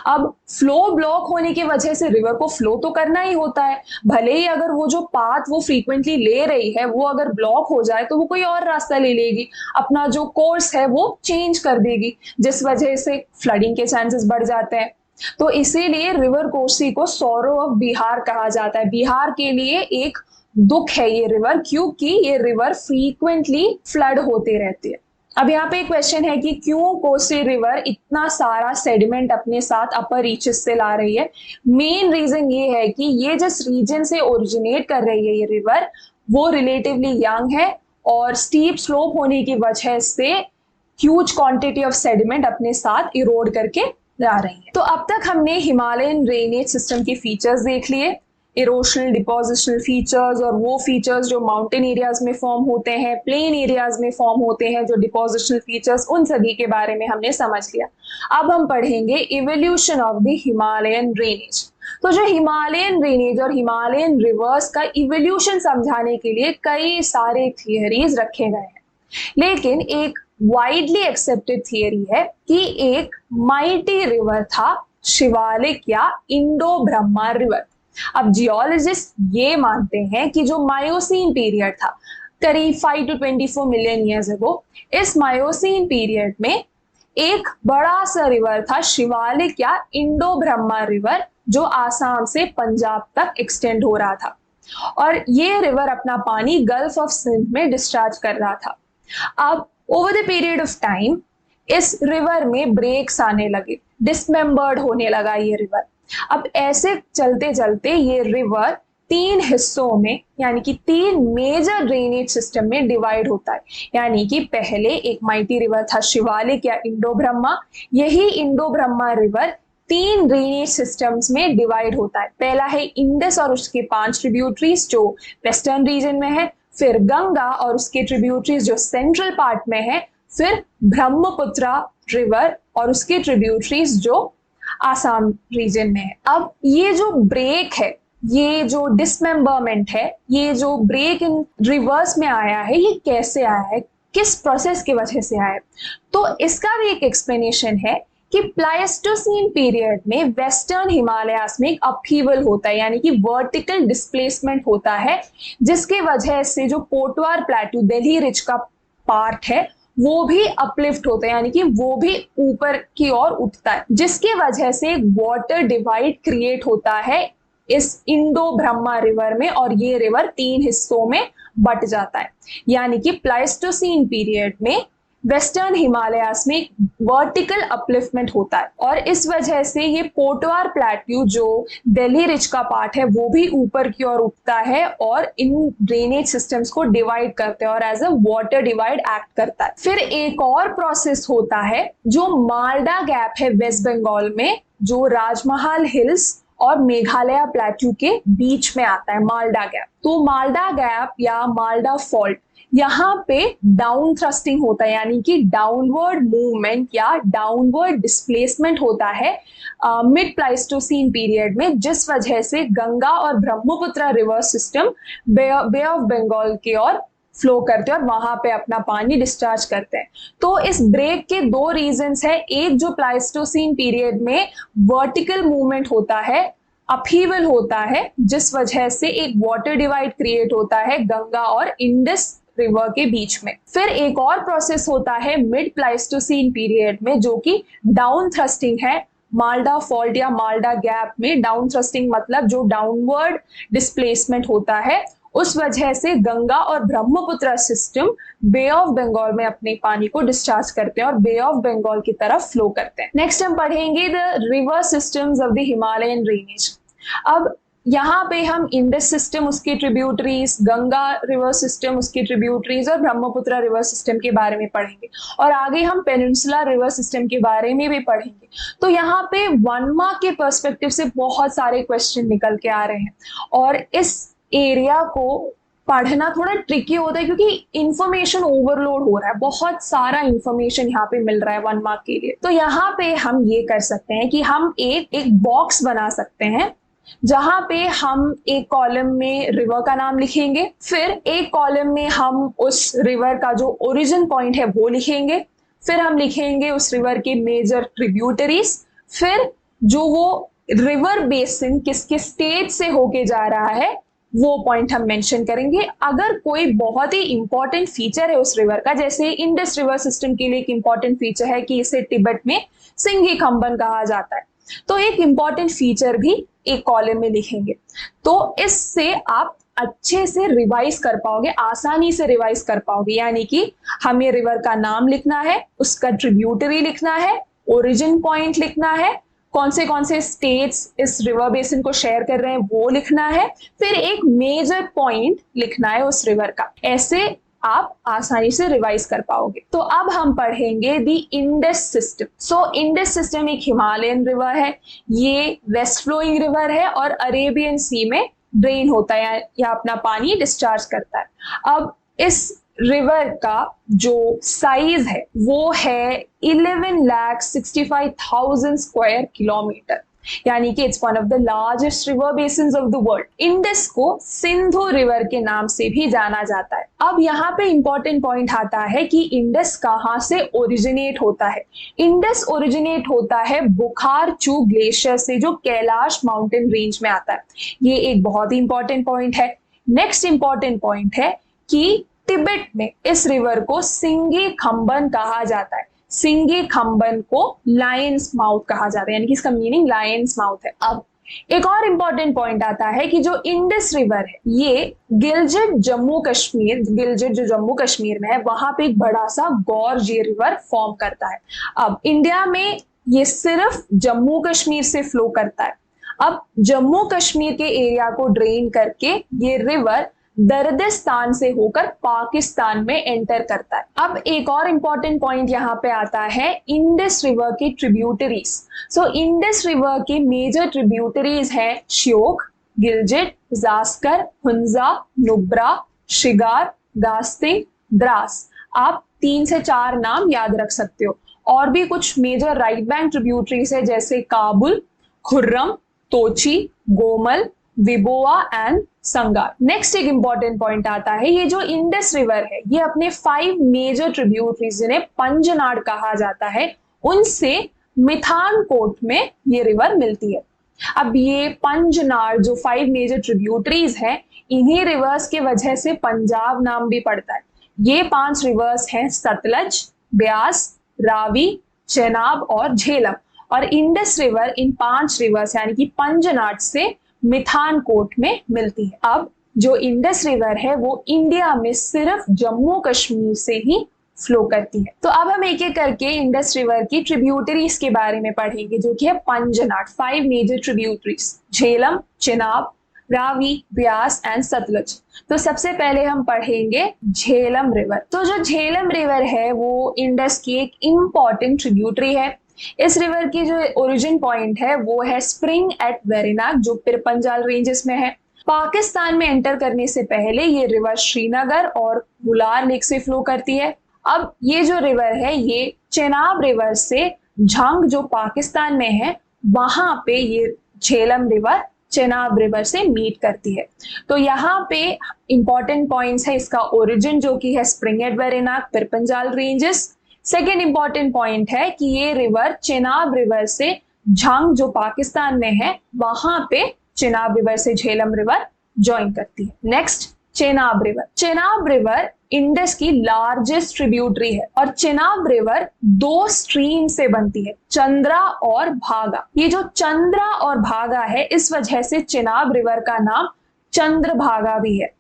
अब फ्लो ब्लॉक होने की वजह से रिवर को फ्लो तो करना ही होता है, भले ही अगर वो जो पाथ वो फ्रीक्वेंटली ले रही है वो अगर ब्लॉक हो जाए तो वो कोई और रास्ता ले लेगी, अपना जो कोर्स है वो चेंज कर देगी, जिस वजह से फ्लडिंग के चांसेस बढ़ जाते हैं। तो इसीलिए रिवर कोसी को सौरो ऑफ बिहार कहा जाता है। बिहार के लिए एक दुख है ये रिवर, क्योंकि ये रिवर फ्रीक्वेंटली फ्लड होते रहती है। अब यहाँ पे एक क्वेश्चन है कि क्यों कोसी रिवर इतना सारा सेडिमेंट अपने साथ अपर रीचेस से ला रही है। मेन रीजन ये है कि ये जिस रीजन से ओरिजिनेट कर रही है ये रिवर, वो रिलेटिवली यंग है और स्टीप स्लोप होने की वजह से ह्यूज क्वांटिटी ऑफ सेडिमेंट अपने साथ इरोड करके ला रही है। तो अब तक हमने हिमालयन ड्रेनेज सिस्टम के फीचर्स देख लिए, इरोशनल डिपोजिशनल फीचर्स और वो फीचर्स जो माउंटेन एरियाज में फॉर्म होते हैं, प्लेन एरियाज में फॉर्म होते हैं जो डिपोजिशनल फीचर्स, उन सभी के बारे में हमने समझ लिया। अब हम पढ़ेंगे evolution of the Himalayan drainage. तो जो हिमालयन ड्रेनेज और हिमालयन रिवर्स का इवोल्यूशन समझाने के लिए कई सारे थियरीज रखे गए हैं, लेकिन एक वाइडली एक्सेप्टेड थियरी है कि एक माइटी रिवर था, शिवालिक या इंडो ब्रह्मा रिवर। अब जियोलॉजिस्ट ये मानते हैं कि जो मायोसीन पीरियड था करीब 5 to 24 मिलियन ईयर्स अगो, इस मायोसीन पीरियड में एक बड़ा सा रिवर था, शिवालिक या इंडो ब्रह्मा रिवर, जो आसाम से पंजाब तक एक्सटेंड हो रहा था और ये रिवर अपना पानी गल्फ ऑफ सिंध में डिस्चार्ज कर रहा था। अब over the period of time इस रिवर में ब्रेक्स आने लगे, डिसमेंबर्ड होने लगा ये रिवर। अब ऐसे चलते चलते ये रिवर 3 हिस्सों में यानी कि 3 मेजर ड्रेनेज सिस्टम में डिवाइड होता है। यानी कि पहले एक माइटी रिवर था शिवालिक या इंडो ब्रह्मा, यही Indo Brahma river 3 drainage systems में डिवाइड होता है। पहला है इंडस और उसके 5 ट्रिब्यूटरीज जो वेस्टर्न रीजन में है, फिर गंगा और उसके ट्रिब्यूटरीज जो सेंट्रल पार्ट में है, फिर ब्रह्मपुत्र रिवर और उसके ट्रिब्यूटरीज जो आसाम रीजन में है। अब ये जो ब्रेक है, ये जो डिसमेंबरमेंट है, ये जो ब्रेक इन रिवर्स में आया है, ये कैसे आया है, किस प्रोसेस की वजह से आया है? तो इसका भी एक एक्सप्लेनेशन है कि प्लाइस्टोसीन पीरियड में वेस्टर्न हिमालयास में एक अपहीवल होता है, यानी कि वर्टिकल डिस्प्लेसमेंट होता है, जिसके वजह से जो पोटवार प्लेटू, दिल्ली रिज का पार्ट है, वो भी अपलिफ्ट होता है, यानी कि वो भी ऊपर की ओर उठता है, जिसके वजह से एक वाटर डिवाइड क्रिएट होता है इस इंडो ब्रह्मा रिवर में और ये रिवर 3 हिस्सों में बट जाता है। यानी कि प्लाइस्टोसीन पीरियड में वेस्टर्न हिमालयास में वर्टिकल अपलिफ्टमेंट होता है और इस वजह से ये पोटवार प्लेट्यू जो दिल्ली रिज का पार्ट है वो भी ऊपर की ओर उठता है और इन ड्रेनेज सिस्टम्स को डिवाइड करते हैं और as a water divide act करता है। फिर एक और प्रोसेस होता है जो मालडा गैप है वेस्ट बंगाल में, जो राजमहल हिल्स और मेघालय प्लेट्यू के बीच में आता है, मालडा गैप। तो मालडा गैप या मालडा फॉल्ट, यहाँ पे डाउन थ्रस्टिंग होता है, यानी कि डाउनवर्ड मूवमेंट या डाउनवर्ड डिस्प्लेसमेंट होता है मिड प्लाइस्टोसीन पीरियड में, जिस वजह से गंगा और Brahmaputra river system bay of Bengal की ओर फ्लो करते हैं और वहां पे अपना पानी डिस्चार्ज करते हैं। तो इस ब्रेक के 2 रीजंस है, एक जो प्लाइस्टोसीन पीरियड में वर्टिकल मूवमेंट होता है, अपहीवल होता है, जिस वजह से एक वाटर डिवाइड क्रिएट होता है गंगा और इंडस रिवर के बीच में। फिर एक और प्रोसेस होता है मिड प्लाइस्टोसीन पीरियड में, जो कि डाउन थ्रस्टिंग है, मालडा फॉल्ट या मालडा गैप में। डाउन थ्रस्टिंग मतलब जो डाउनवर्ड डिस्प्लेसमेंट होता है, उस वजह से गंगा और Brahmaputra system bay of Bengal में अपने पानी को डिस्चार्ज करते हैं और बे ऑफ बंगाल की तरफ फ्लो करते हैं। नेक्स्ट हम पढ़ेंगे the river systems of the Himalayan drainage. अब यहाँ पे हम इंडस सिस्टम, उसके ट्रिब्यूटरीज, गंगा रिवर सिस्टम, उसके ट्रिब्यूटरीज और ब्रह्मपुत्र रिवर सिस्टम के बारे में पढ़ेंगे और आगे हम पेनिनसुला रिवर सिस्टम के बारे में भी पढ़ेंगे। तो यहाँ पे 1 मार्क के पर्सपेक्टिव से बहुत सारे क्वेश्चन निकल के आ रहे हैं और इस एरिया को पढ़ना थोड़ा ट्रिकी होता है क्योंकि इंफॉर्मेशन ओवरलोड हो रहा है, बहुत सारा इंफॉर्मेशन यहाँ पे मिल रहा है 1 मार्क के लिए। तो यहाँ पे हम ये कर सकते हैं कि हम एक बॉक्स बना सकते हैं जहां पे हम एक कॉलम में रिवर का नाम लिखेंगे, फिर एक कॉलम में हम उस रिवर का जो ओरिजिन पॉइंट है वो लिखेंगे, फिर हम लिखेंगे उस रिवर के मेजर ट्रिब्यूटरीज, फिर जो वो रिवर बेसिन किसके स्टेट से होके जा रहा है वो पॉइंट हम मेंशन करेंगे। अगर कोई बहुत ही इंपॉर्टेंट फीचर है उस रिवर का, जैसे इंडस रिवर सिस्टम के लिए एक इंपॉर्टेंट फीचर है कि इसे तिब्बत में सिंघी खंबन कहा जाता है, तो एक इंपॉर्टेंट फीचर भी एक कॉलम में लिखेंगे। तो इससे आप अच्छे से रिवाइज कर पाओगे, आसानी से रिवाइज कर पाओगे। यानी कि हमें रिवर का नाम लिखना है, उसका ट्रिब्यूटरी लिखना है, ओरिजिन पॉइंट लिखना है, कौन से स्टेट्स इस रिवर बेसिन को शेयर कर रहे हैं वो लिखना है, फिर एक मेजर पॉइंट लिखना है उस रिवर का। ऐसे आप आसानी से रिवाइज कर पाओगे। तो अब हम पढ़ेंगे the Indus system. So Indus system एक हिमालयन रिवर है, ये वेस्ट फ्लोइंग रिवर है और अरेबियन सी में ड्रेन होता है या अपना पानी डिस्चार्ज करता है। अब इस रिवर का जो साइज है वो है 11,65,000 स्क्वायर किलोमीटर, यानी कि it's one of the largest river basins of the world. Indus को सिंधु रिवर के नाम से भी जाना जाता है। अब यहाँ पे इंपॉर्टेंट पॉइंट आता है कि इंडस कहाँ से ओरिजिनेट होता है। इंडस ओरिजिनेट होता है बुखारचू ग्लेशियर से, जो कैलाश माउंटेन रेंज में आता है। ये एक बहुत ही इंपॉर्टेंट पॉइंट है। नेक्स्ट इंपॉर्टेंट पॉइंट है कि तिब्बत में इस रिवर को सिंगी खंबन कहा जाता है। सिंगी खंबन को लायंस माउथ कहा जाता है, यानी कि इसका मीनिंग लायंस माउथ है। अब एक और इंपॉर्टेंट पॉइंट आता है कि जो इंडस रिवर है ये गिलजिट जम्मू कश्मीर, गिलजिट जो जम्मू कश्मीर में है, वहां पे एक बड़ा सा गॉर्ज ये रिवर फॉर्म करता है। अब इंडिया में ये सिर्फ जम्मू कश्मीर से फ्लो करता है। अब जम्मू कश्मीर के एरिया को ड्रेन करके ये रिवर दर्दिस्तान से होकर पाकिस्तान में एंटर करता है। अब एक और इंपॉर्टेंट पॉइंट यहाँ पे आता है इंडस रिवर की ट्रिब्यूटरीज। सो इंडस रिवर की मेजर ट्रिब्यूटरीज हैं श्योक, गिलजिट, जास्कर, हुंजा, नुब्रा, शिगार, गास्तिंग, द्रास। आप 3 से 4 नाम याद रख सकते हो। और भी कुछ मेजर राइट बैंक ट्रिब्यूटरीज है जैसे काबुल, खुर्रम, तोची, गोमल, विबोआ एंड संगार। नेक्स्ट एक इंपॉर्टेंट पॉइंट आता है, ये जो इंडस रिवर है ये अपने 5 मेजर ट्रिब्यूटरीज जिन्हें पंजनाड कहा जाता है, उनसे मिठानकोट में ये रिवर मिलती है। अब ये पंजनाड जो 5 मेजर ट्रिब्यूटरीज हैं, इन्हीं रिवर्स के वजह से पंजाब नाम भी पड़ता है। ये 5 रिवर्स हैं सतलज, ब्यास, रावी, चेनाब और झेलम। और इंडस रिवर इन 5 रिवर्स यानी कि पंजनाड से मिठानकोट में मिलती है। अब जो इंडस रिवर है वो इंडिया में सिर्फ जम्मू कश्मीर से ही फ्लो करती है। तो अब हम एक एक करके इंडस रिवर की ट्रिब्यूटरीज के बारे में पढ़ेंगे, जो कि है Panjnad, 5 major tributaries, Jhelum, Chenab, Ravi, Beas and Sutlej. तो सबसे पहले हम पढ़ेंगे झेलम रिवर। तो जो झेलम रिवर है वो इंडस की एक इंपॉर्टेंट ट्रिब्यूटरी है। इस रिवर की जो ओरिजिन पॉइंट है वो है स्प्रिंग एट वेरिनाग, जो पिरपंजाल रेंजेस में है। पाकिस्तान में एंटर करने से पहले ये रिवर श्रीनगर और वुलार लेक से फ्लो करती है। अब ये जो रिवर है ये चेनाब रिवर से झंग जो पाकिस्तान में है वहां पे ये झेलम रिवर चेनाब रिवर से मीट करती है। तो यहाँ पे इंपॉर्टेंट पॉइंट्स है इसका ओरिजिन, जो कि है spring at Verinag, Pir Panjal ranges. Second important point है कि ये रिवर चेनाब रिवर से झंग जो पाकिस्तान में है वहां पे चेनाब रिवर से झेलम रिवर ज्वाइन करती है। Next Chenab river. Chenab river Indus की लार्जेस्ट ट्रिब्यूटरी है और चेनाब रिवर 2 स्ट्रीम से बनती है, चंद्रा और भागा। ये जो चंद्रा और भागा है इस वजह से चेनाब रिवर का नाम चंद्रभागा भी है।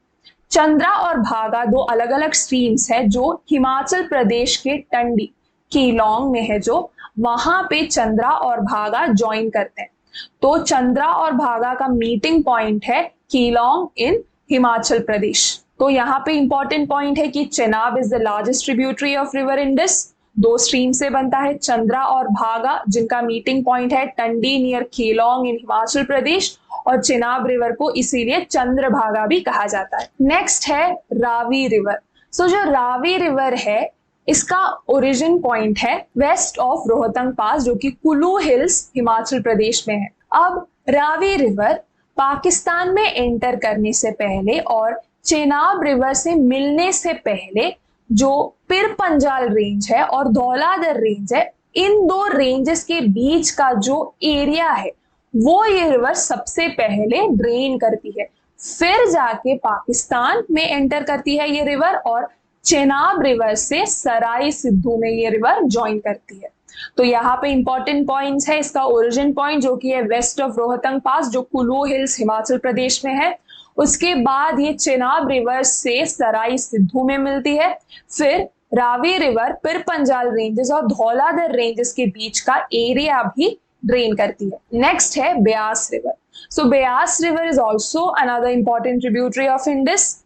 चंद्रा और भागा 2 अलग अलग स्ट्रीम्स है जो हिमाचल प्रदेश के टंडी कीलोंग में है, जो वहां पे चंद्रा और भागा ज्वाइन करते हैं। तो चंद्रा और भागा का मीटिंग पॉइंट है कीलोंग इन हिमाचल प्रदेश। तो यहाँ पे इंपॉर्टेंट पॉइंट है कि Chenab is the largest tributary of river Indus. 2 stream से बनता है, चंद्रा और भागा, जिनका मीटिंग पॉइंट है टंडी नियर कीलोंग इन हिमाचल प्रदेश, और चेनाब रिवर को इसीलिए चंद्रभागा भी कहा जाता है। नेक्स्ट है रावी रिवर। सो जो रावी रिवर है इसका ओरिजिन पॉइंट है वेस्ट ऑफ रोहतंग पास, जो कि कुल्लू हिल्स हिमाचल प्रदेश में है। अब रावी रिवर पाकिस्तान में एंटर करने से पहले और चेनाब रिवर से मिलने से पहले जो पिरपंजाल रेंज है और धौलाधर रेंज है, इन 2 रेंजेस के बीच का जो एरिया है वो ये रिवर सबसे पहले ड्रेन करती है, फिर जाके पाकिस्तान में एंटर करती है ये रिवर, और चेनाब रिवर से सराय सिद्धू में ये रिवर ज्वाइन करती है। तो यहाँ पे इंपॉर्टेंट पॉइंट्स है इसका ओरिजिन पॉइंट, जो कि है वेस्ट ऑफ रोहतंग पास, जो कुल्लू हिल्स हिमाचल प्रदेश में है। उसके बाद ये चेनाब रिवर से सराय सिद्धू में मिलती है, फिर रावी रिवर पिरपंजाल रेंजेस और धौलाधर रेंजेस के बीच का एरिया भी ड्रेन करती है। नेक्स्ट है Beas river. So Beas river is also another important tributary of Indus.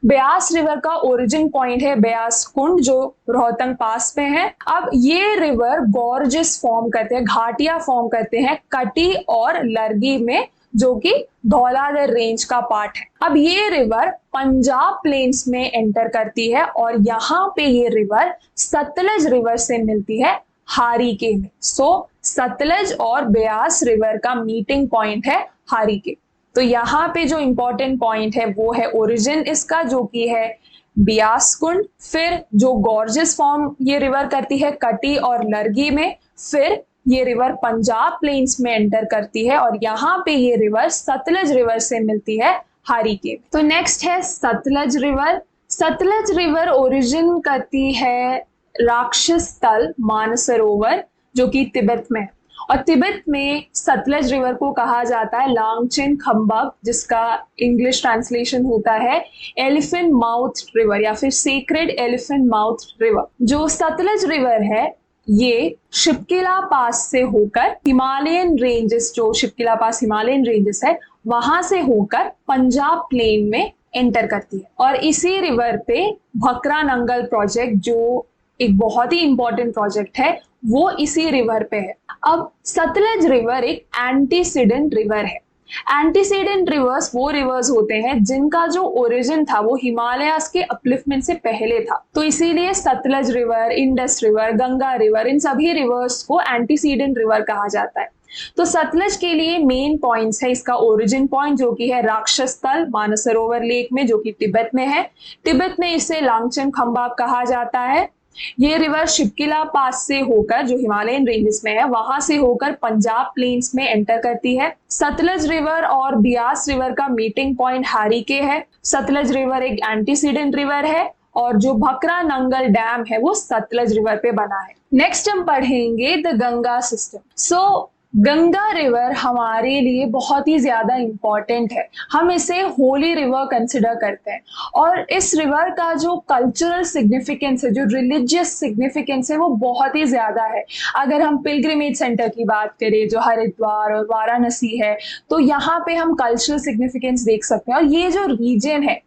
Beas river का ओरिजिन पॉइंट है ब्यास कुंड, जो रोहतंग पास में है। अब ये रिवर गॉर्जेस फॉर्म करते हैं, घाटियां फॉर्म करते हैं कटी और लरगी में, जो कि धौलाधर रेंज का पार्ट है। अब ये रिवर पंजाब प्लेन्स में एंटर करती है और यहाँ पे ये रिवर सतलज रिवर से मिलती है हारीके में। सो सतलज और ब्यास रिवर का मीटिंग पॉइंट है हारीके। तो यहाँ पे जो इंपॉर्टेंट पॉइंट है वो है ओरिजिन इसका, जो कि है ब्यास कुंड। फिर जो गॉर्जेस फॉर्म ये रिवर करती है कटी और लरगी में। फिर ये रिवर पंजाब प्लेन्स में एंटर करती है और यहाँ पे ये रिवर सतलज रिवर से मिलती है हारीके। तो नेक्स्ट है Sutlej river. Sutlej river origin करती है राक्षस तल मानसरोवर, जो कि तिब्बत में है। और तिब्बत में सतलज रिवर को कहा जाता है लांगचेन खंबाक, जिसका इंग्लिश ट्रांसलेशन होता है एलिफेंट माउथ रिवर या फिर सेक्रेड एलिफेंट माउथ रिवर। जो सतलज रिवर है ये शिपकिला पास से होकर हिमालयन रेंजेस, जो शिपकिला पास हिमालयन रेंजेस है वहां से होकर पंजाब प्लेन में एंटर करती है। और इसी रिवर पे भकरा नंगल प्रोजेक्ट, जो एक बहुत ही इंपॉर्टेंट प्रोजेक्ट है, वो इसी रिवर पे है। अब सतलज रिवर एक एंटीसीडेंट रिवर है। एंटीसीडेंट रिवर्स वो रिवर्स होते हैं जिनका जो ओरिजिन था वो हिमालयास के अपलिफ्टमेंट से पहले था। तो इसीलिए Sutlej river, Indus river, Ganga river, इन सभी रिवर्स को एंटीसीडेंट रिवर कहा जाता है। तो सतलज के लिए मेन पॉइंट्स है इसका ओरिजिन पॉइंट, जो कि है राक्षस तल मानसरोवर लेक में, जो कि तिब्बत में है। तिब्बत में इसे लांगचेन खंबाक कहा जाता है। ये रिवर शिपकिला पास से होकर, जो हिमालयन रेंजेस में है, वहां से होकर पंजाब प्लेन्स में एंटर करती है। सतलज रिवर और ब्यास रिवर का मीटिंग पॉइंट हारीके है। सतलज रिवर एक एंटीसीडेंट रिवर है और जो भकरा नंगल डैम है वो सतलज रिवर पे बना है। नेक्स्ट हम पढ़ेंगे the Ganga system. So Ganga river हमारे लिए बहुत ही ज्यादा इंपॉर्टेंट है। हम इसे होली रिवर कंसिडर करते हैं और इस रिवर का जो कल्चरल सिग्निफिकेंस है, जो रिलीजियस सिग्निफिकेंस है, वो बहुत ही ज्यादा है। अगर हम पिलग्रिमेज सेंटर की बात करें जो हरिद्वार और वाराणसी है, तो यहाँ पे हम कल्चरल सिग्निफिकेंस देख सकते हैं। और ये जो रीजन है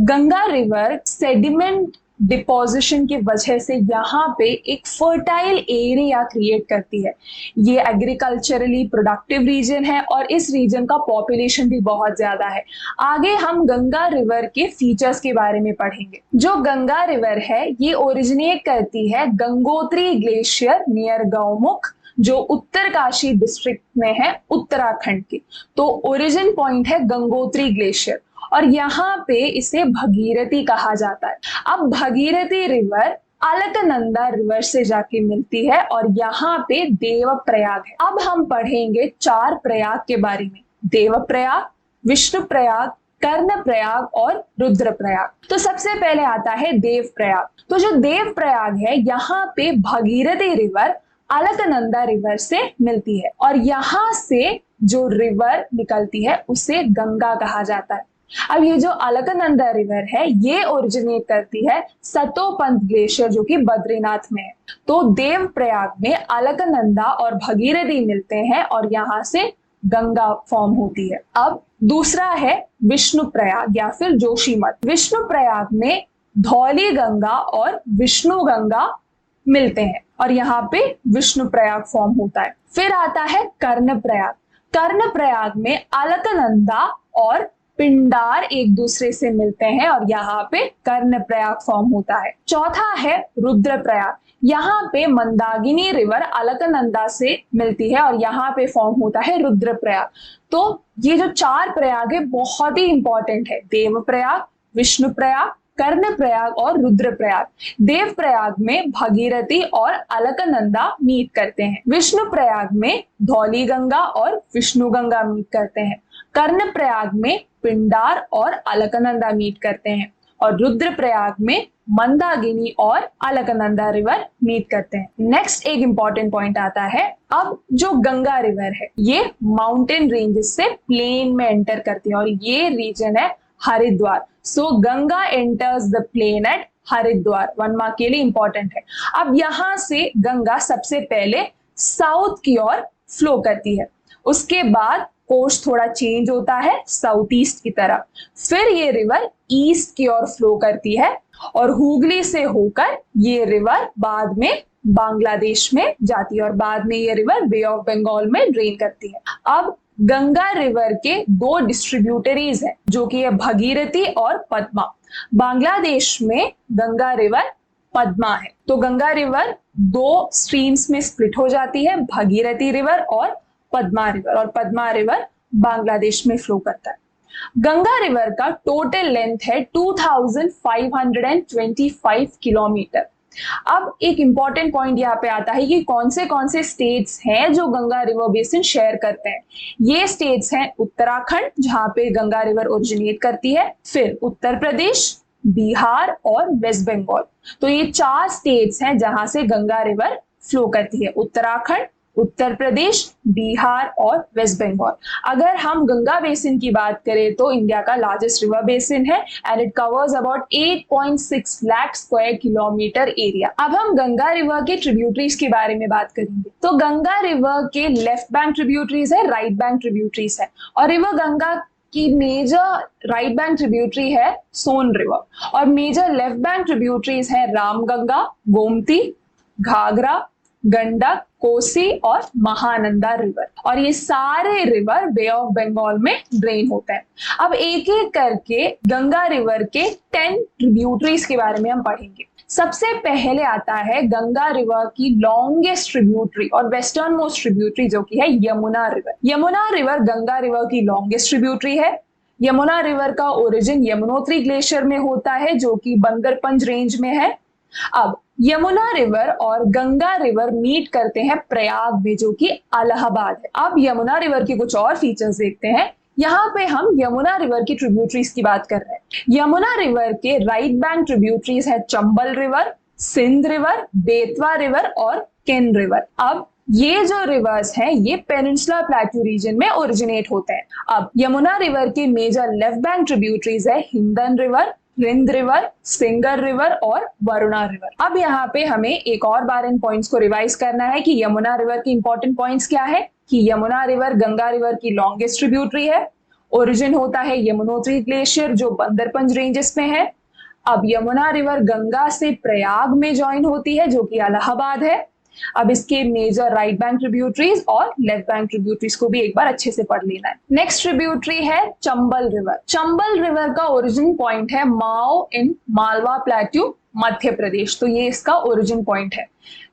गंगा रिवर सेडिमेंट डिपोजिशन की वजह से यहाँ पे एक फर्टाइल एरिया क्रिएट करती है। ये एग्रीकल्चरली प्रोडक्टिव रीजन है और इस रीजन का पॉपुलेशन भी बहुत ज्यादा है। आगे हम गंगा रिवर के फीचर्स के बारे में पढ़ेंगे। जो गंगा रिवर है ये ओरिजिनेट करती है गंगोत्री ग्लेशियर नियर गौमुख, जो उत्तरकाशी डिस्ट्रिक्ट में है उत्तराखंड की। तो ओरिजिन पॉइंट है गंगोत्री ग्लेशियर और यहाँ पे इसे भगीरथी कहा जाता है। अब भगीरथी रिवर अलकनंदा रिवर से जाके मिलती है और यहाँ पे देवप्रयाग है। अब हम पढ़ेंगे 4 प्रयाग के बारे में, देवप्रयाग, विष्णुप्रयाग, कर्णप्रयाग और रुद्रप्रयाग। तो सबसे पहले आता है देवप्रयाग। तो जो देवप्रयाग है यहाँ पे भगीरथी रिवर अलकनंदा रिवर से मिलती है और यहाँ से जो रिवर निकलती है उसे गंगा कहा जाता है। अब ये जो अलकनंदा रिवर है ये ओरिजिनेट करती है सतोपंत ग्लेशियर, जो कि बद्रीनाथ में है। तो देवप्रयाग में अलकनंदा और भगीरथी मिलते हैं और यहाँ से गंगा फॉर्म होती है। अब दूसरा है विष्णुप्रयाग या फिर जोशीमठ। विष्णुप्रयाग में धौली गंगा और विष्णु गंगा मिलते हैं और यहाँ पे विष्णुप्रयाग फॉर्म होता है। फिर आता है कर्णप्रयाग। कर्णप्रयाग में अलकनंदा और पिंडार एक दूसरे से मिलते हैं और यहाँ पे कर्णप्रयाग फॉर्म होता है। चौथा है रुद्रप्रयाग। यहाँ पे मंदाकिनी रिवर अलकनंदा से मिलती है और यहाँ पे फॉर्म होता है रुद्रप्रयाग। तो ये जो 4 प्रयाग है बहुत ही इंपॉर्टेंट है, देवप्रयाग, विष्णुप्रयाग, कर्णप्रयाग और रुद्रप्रयाग। देवप्रयाग में भगीरथी और अलकनंदा मीट करते हैं। विष्णुप्रयाग में धौली गंगा और विष्णु गंगा मीट करते हैं। कर्णप्रयाग में पिंडार और अलकनंदा मीट करते हैं और रुद्रप्रयाग में मंदाकिनी और अलकनंदा रिवर मीट करते हैं। नेक्स्ट एक इंपॉर्टेंट पॉइंट आता है, अब जो गंगा रिवर है ये माउंटेन रेंजेस से प्लेन में एंटर करती है और ये रीजन है Haridwar. So Ganga enters the plain at Haridwar, 1 mark के लिए इंपॉर्टेंट है। अब यहां से गंगा सबसे पहले साउथ की ओर फ्लो करती है, उसके बाद कोर्स थोड़ा चेंज होता है साउथ ईस्ट की तरफ, फिर ये रिवर ईस्ट की ओर फ्लो करती है और हुगली से होकर ये रिवर बाद में बांग्लादेश में जाती है और बाद में ये रिवर बे ऑफ बंगाल में ड्रेन करती है। अब गंगा रिवर के दो डिस्ट्रीब्यूटरीज हैं जो कि है भगीरथी और पद्मा। बांग्लादेश में गंगा रिवर पद्मा है। तो गंगा रिवर दो स्ट्रीम्स में स्प्लिट हो जाती है, भगीरथी रिवर और पद्मा रिवर, और पद्मा रिवर बांग्लादेश में फ्लो करता है। गंगा रिवर का टोटल लेंथ है 2525 किलोमीटर। अब एक इंपॉर्टेंट पॉइंट यहाँ पे आता है कि कौन से स्टेट्स हैं जो गंगा रिवर बेसिन शेयर करते हैं। ये स्टेट्स हैं उत्तराखंड, जहां पे गंगा रिवर ओरिजिनेट करती है, फिर उत्तर प्रदेश, बिहार और वेस्ट बंगाल। तो ये 4 स्टेट्स हैं जहां से गंगा रिवर फ्लो करती है, उत्तराखंड, उत्तर प्रदेश, बिहार और वेस्ट बंगाल। अगर हम गंगा बेसिन की बात करें तो इंडिया का लार्जेस्ट रिवर बेसिन है and it covers about 8.6 lakh square kilometre area. अब हम गंगा रिवर के ट्रिब्यूटरीज के बारे में बात करेंगे। तो गंगा रिवर के लेफ्ट बैंक ट्रिब्यूटरीज है, राइट बैंक ट्रिब्यूटरीज है, और रिवर गंगा की मेजर राइट बैंक ट्रिब्यूटरी है सोन रिवर, और मेजर लेफ्ट बैंक ट्रिब्यूटरीज है रामगंगा, गोमती, घाघरा, गंडक, कोसी और महानंदा रिवर, और ये सारे रिवर बे ऑफ बंगाल में ड्रेन होते हैं। अब एक एक करके गंगा रिवर के 10 ट्रिब्यूटरीज के बारे में हम पढ़ेंगे। सबसे पहले आता है गंगा रिवर की लॉन्गेस्ट ट्रिब्यूटरी और वेस्टर्न मोस्ट ट्रिब्यूटरी जो कि है Yamuna river. Yamuna river Ganga river की लॉन्गेस्ट ट्रिब्यूटरी है। यमुना रिवर का ओरिजिन यमुनोत्री ग्लेशियर में होता है जो कि बंदरपंज रेंज में है। अब यमुना रिवर और गंगा रिवर मीट करते हैं प्रयाग में जो कि इलाहाबाद है। अब यमुना रिवर के कुछ और फीचर्स देखते हैं। यहाँ पे हम यमुना रिवर की ट्रिब्यूटरीज की बात कर रहे हैं। यमुना रिवर के राइट बैंक ट्रिब्यूटरीज है Chambal river, Sindh river, Betwa river और केन रिवर। अब ये जो रिवर्स हैं ये पेनिनसुलर प्लेट्यू रीजन में ओरिजिनेट होते हैं। अब यमुना रिवर के मेजर लेफ्ट बैंक ट्रिब्यूटरीज है Hindan river, Rind river, Sengar river और वरुणा रिवर। अब यहाँ पे हमें एक और बार इन पॉइंट्स को रिवाइज करना है कि यमुना रिवर की इंपॉर्टेंट पॉइंट्स क्या है कि यमुना रिवर गंगा रिवर की लॉन्गेस्ट ट्रिब्यूटरी है। ओरिजिन होता है यमुनोत्री ग्लेशियर जो बंदरपंज रेंजेस में है। अब यमुना रिवर गंगा से प्रयाग में ज्वाइन होती है जो कि इलाहाबाद है। अब इसके मेजर राइट बैंक ट्रिब्यूटरीज और लेफ्ट बैंक ट्रिब्यूटरीज को भी एक बार अच्छे से पढ़ लेना है। नेक्स्ट ट्रिब्यूटरी है चंबल रिवर। चंबल रिवर का ओरिजिन पॉइंट है माओ इन मालवा प्लेट्यू, मध्य प्रदेश। तो ये इसका ओरिजिन पॉइंट है।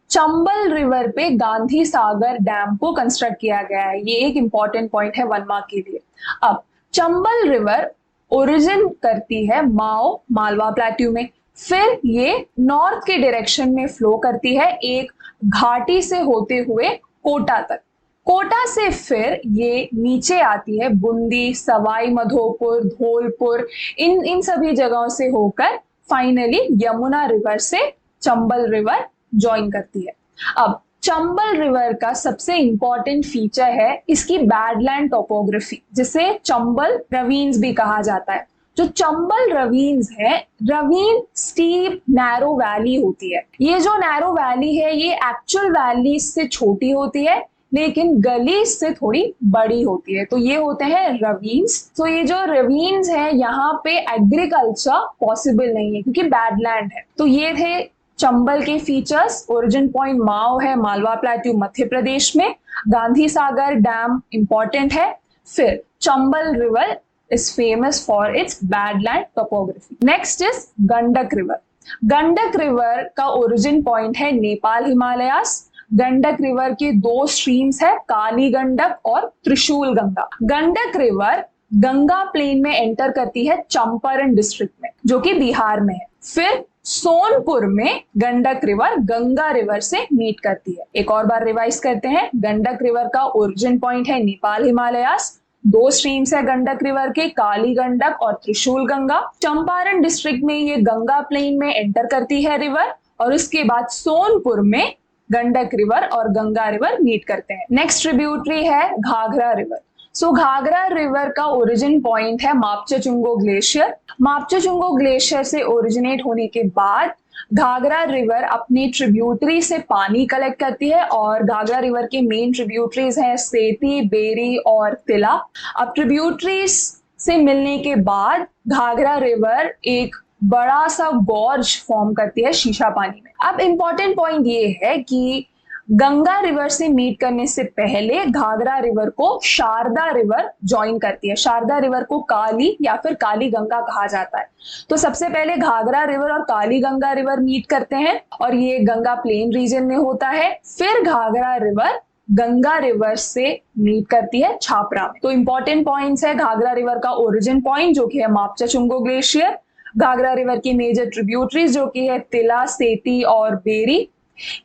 चंबल रिवर पे गांधी सागर डैम को कंस्ट्रक्ट किया गया है। ये एक इंपॉर्टेंट पॉइंट है 1 मार्क के लिए। अब चंबल रिवर ओरिजिन करती है माओ मालवा प्लेट्यू में, फिर ये नॉर्थ के डायरेक्शन में फ्लो करती है एक घाटी से होते हुए कोटा तक। कोटा से फिर ये नीचे आती है बूंदी, सवाई माधोपुर, धौलपुर, इन सभी जगहों से होकर फाइनली यमुना रिवर से चंबल रिवर ज्वाइन करती है। अब चंबल रिवर का सबसे इंपॉर्टेंट फीचर है इसकी बैडलैंड टोपोग्राफी, जिसे चंबल रवीन्स भी कहा जाता है। जो चंबल रवीन्स है, रवीन स्टीप नैरो वैली होती है। ये जो नैरो वैली है ये एक्चुअल वैली से छोटी होती है लेकिन गली से थोड़ी बड़ी होती है, तो ये होते हैं रवीन्स। तो ये जो रवीन्स है यहाँ पे एग्रीकल्चर पॉसिबल नहीं है क्योंकि बैडलैंड है। तो ये थे चंबल के फीचर्स। ओरिजिन पॉइंट माओ है मालवा प्लेट्यू मध्य प्रदेश में। गांधी सागर डैम इंपॉर्टेंट है। फिर Chambal river is famous for its badland topography. Next is Gandak river. Gandak river का ओरिजिन पॉइंट है नेपाल हिमालयास। गंडक रिवर के 2 स्ट्रीम्स है, काली गंडक और त्रिशूल गंगा। गंडक रिवर गंगा प्लेन में एंटर करती है चंपारण डिस्ट्रिक्ट में जो कि बिहार में है। फिर सोनपुर में गंडक रिवर गंगा रिवर से मीट करती है। एक और बार रिवाइज करते हैं। गंडक रिवर का ओरिजिन पॉइंट है नेपाल हिमालयास। 2 स्ट्रीम्स है गंडक रिवर के, काली गंडक और त्रिशूल गंगा। चंपारण डिस्ट्रिक्ट में ये गंगा प्लेन में एंटर करती है रिवर और उसके बाद सोनपुर में गंडक रिवर और गंगा रिवर मीट करते हैं। नेक्स्ट ट्रिब्यूटरी है घाघरा रिवर। सो घाघरा रिवर का ओरिजिन पॉइंट है मापचुंगो ग्लेशियर। मापचुंगो ग्लेशियर से ओरिजिनेट होने के बाद घाघरा रिवर अपनी ट्रिब्यूटरी से पानी कलेक्ट करती है और घाघरा रिवर के मेन ट्रिब्यूटरीज हैं सेती, बेरी और तिला। अब ट्रिब्यूटरीज से मिलने के बाद घाघरा रिवर एक बड़ा सा गॉर्ज फॉर्म करती है शीशा पानी में। अब इंपॉर्टेंट पॉइंट ये है कि गंगा रिवर से मीट करने से पहले घाघरा रिवर को शारदा रिवर ज्वाइन करती है। शारदा रिवर को काली या फिर काली गंगा कहा जाता है। तो सबसे पहले घाघरा रिवर और काली गंगा रिवर मीट करते हैं और ये गंगा प्लेन रीजन में होता है। फिर घाघरा रिवर गंगा रिवर से मीट करती है छापरा में। तो इंपॉर्टेंट पॉइंट्स है घाघरा रिवर का ओरिजिन पॉइंट जो कि है मापचा-चुंगो ग्लेशियर, घाघरा रिवर की मेजर ट्रिब्यूटरीज जो कि है तिला, सेती और बेरी,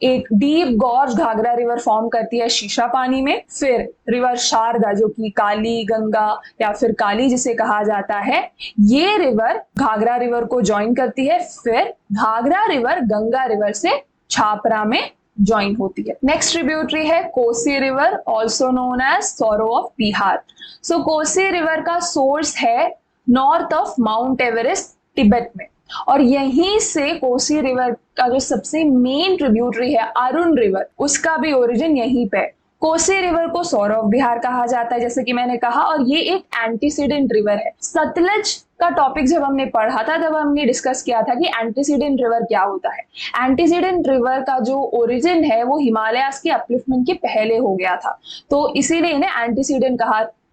एक deep gorge Ghaghara river form करती है शीशा पानी में। फिर रिवर शारदा जो कि काली गंगा या फिर काली जिसे कहा जाता है, ये रिवर घाघरा रिवर को ज्वाइन करती है। फिर घाघरा रिवर गंगा रिवर से छापरा में ज्वाइन होती है। नेक्स्ट ट्रिब्यूटरी है Kosi river, also known as sorrow of Bihar. So Kosi river का सोर्स है north of mount Everest Tibet में, और यहीं से कोसी रिवर का जो सबसे मेन ट्रिब्यूटरी है अरुण रिवर, उसका भी ओरिजिन यहीं पे। कोसी रिवर को सौर ऑफ बिहार कहा जाता है जैसे कि मैंने कहा, और ये एक एंटीसीडेंट रिवर है। सतलज का टॉपिक जब हमने पढ़ा था तब हमने डिस्कस किया था कि एंटीसीडेंट रिवर क्या होता है। एंटीसीडेंट रिवर का जो ओरिजिन है वो हिमालयास की अपलिफ्टमेंट के पहले हो गया था, तो इसीलिए इन्हें एंटीसीडेंट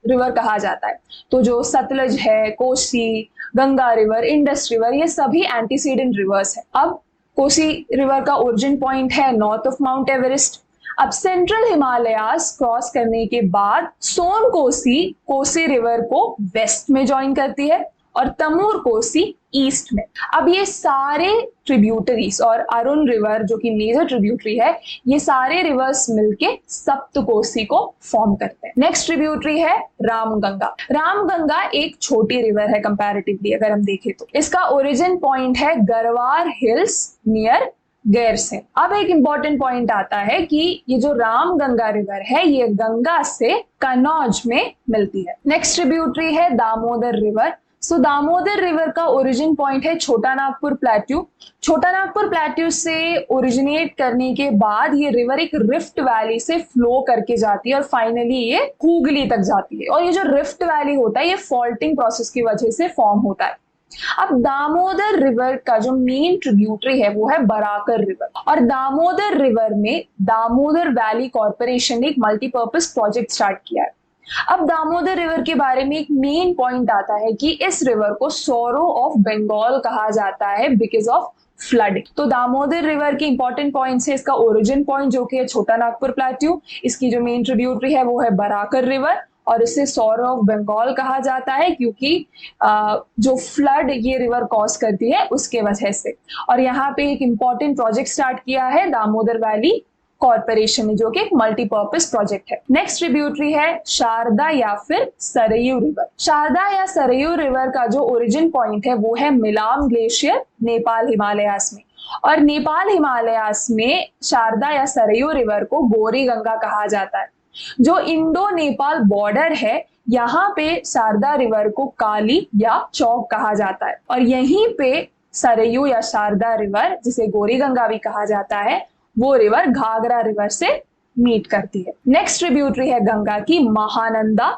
रिवर कहा जाता है। तो जो सतलज है, Kosi, Ganga river, Indus river, ये सभी एंटीसीडेंट रिवर्स है। अब कोसी रिवर का ओरिजिन पॉइंट है नॉर्थ ऑफ माउंट एवरेस्ट। अब सेंट्रल हिमालयास क्रॉस करने के बाद सोन कोसी कोसी रिवर को वेस्ट में ज्वाइन करती है और तमूर कोसी ईस्ट में। अब ये सारे ट्रिब्यूटरीज और अरुण रिवर जो कि मेजर ट्रिब्यूटरी है, ये सारे रिवर्स मिलके सप्त कोसी को फॉर्म करते हैं। नेक्स्ट ट्रिब्यूटरी है रामगंगा। रामगंगा एक छोटी रिवर है कंपैरेटिवली अगर हम देखें तो। इसका ओरिजिन पॉइंट है गरवार हिल्स नियर गैरसेन। अब एक इंपॉर्टेंट पॉइंट आता है कि ये जो रामगंगा रिवर है ये गंगा से कन्नौज में मिलती है। नेक्स्ट ट्रिब्यूटरी है दामोदर रिवर। सो दामोदर रिवर का ओरिजिन पॉइंट है छोटा नागपुर प्लेट्यू। छोटा नागपुर प्लेट्यू से ओरिजिनेट करने के बाद ये रिवर एक रिफ्ट वैली से फ्लो करके जाती है और फाइनली ये हुगली तक जाती है। और ये जो रिफ्ट वैली होता है ये फॉल्टिंग प्रोसेस की वजह से फॉर्म होता है। अब दामोदर रिवर का जो मेन ट्रिब्यूटरी है वो है बराकर रिवर, और दामोदर रिवर में दामोदर वैली कॉर्पोरेशन ने एक मल्टीपर्पज प्रोजेक्ट स्टार्ट किया है। अब दामोदर रिवर के बारे में एक मेन पॉइंट आता है कि इस रिवर को सौरो ऑफ बंगाल कहा जाता है बिकॉज ऑफ फ्लडिंग। तो दामोदर रिवर के इंपॉर्टेंट पॉइंट्स है इसका ओरिजिन पॉइंट जो कि है छोटा नागपुर प्लेट्यू, इसकी जो मेन ट्रिब्यूटरी है वो है बराकर रिवर, और इसे सौर ऑफ बंगाल कहा जाता है क्योंकि जो फ्लड ये रिवर कॉज करती है उसके वजह से। और यहाँ पे एक इंपॉर्टेंट प्रोजेक्ट स्टार्ट किया है दामोदर वैली कॉर्पोरेशन ने जो कि एक मल्टीपर्पज प्रोजेक्ट है। नेक्स्ट ट्रिब्यूटरी है शारदा या फिर सरयू रिवर। शारदा या सरयू रिवर का जो ओरिजिन पॉइंट है वो है मिलाम ग्लेशियर नेपाल हिमालयास में, और नेपाल हिमालयास में शारदा या सरयू रिवर को गोरी गंगा कहा जाता है। जो इंडो नेपाल बॉर्डर है यहाँ पे शारदा रिवर को काली या चौक कहा जाता है, और यहीं पे सरयू या शारदा रिवर जिसे गोरी गंगा भी कहा जाता है वो रिवर घाघरा रिवर से मीट करती है। नेक्स्ट ट्रिब्यूटरी है गंगा की महानंदा,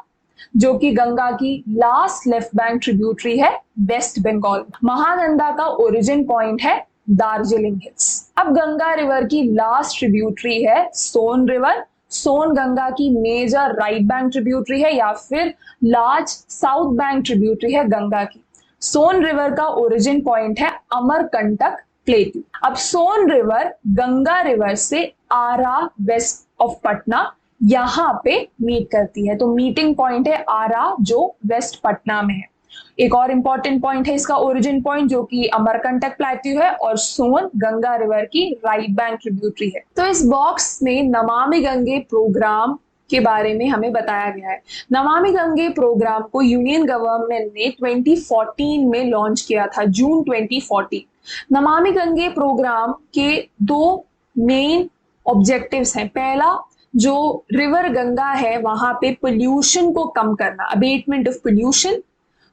जो कि गंगा की लास्ट लेफ्ट बैंक ट्रिब्यूटरी है वेस्ट बंगाल। महानंदा का ओरिजिन पॉइंट है दार्जिलिंग हिल्स। अब गंगा रिवर की लास्ट ट्रिब्यूटरी है सोन रिवर। सोन गंगा की मेजर राइट बैंक ट्रिब्यूटरी है या फिर लार्ज साउथ बैंक ट्रिब्यूटरी है गंगा की। सोन रिवर का ओरिजिन पॉइंट है अमरकंटक प्लेट्यू। अब सोन रिवर गंगा रिवर से आरा वेस्ट ऑफ पटना यहाँ पे मीट करती है, तो मीटिंग पॉइंट है आरा जो वेस्ट पटना में है। एक और इंपॉर्टेंट पॉइंट है इसका ओरिजिन पॉइंट जो कि अमरकंटक प्लेट्यू है, और सोन गंगा रिवर की राइट बैंक ट्रिब्यूटरी है। तो इस बॉक्स में नमामि गंगे प्रोग्राम के बारे में हमें बताया गया है। नमामि गंगे प्रोग्राम को यूनियन गवर्नमेंट ने 2014 में लॉन्च किया था, जून 2014। नमामि गंगे प्रोग्राम के दो मेन ऑब्जेक्टिव्स हैं। पहला, जो रिवर गंगा है वहां पे पोल्यूशन को कम करना, अबेटमेंट ऑफ पोल्यूशन।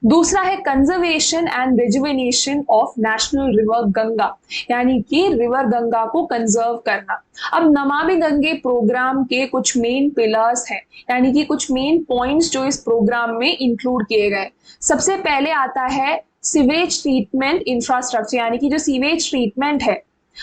दूसरा है conservation and rejuvenation of national river Ganga, यानी कि रिवर गंगा को कंजर्व करना। अब नमामि गंगे प्रोग्राम के कुछ मेन पिलर्स हैं, यानी कि कुछ मेन पॉइंट्स जो इस प्रोग्राम में इंक्लूड किए गए। सबसे पहले आता है सीवेज ट्रीटमेंट इंफ्रास्ट्रक्चर, यानी कि जो सीवेज ट्रीटमेंट है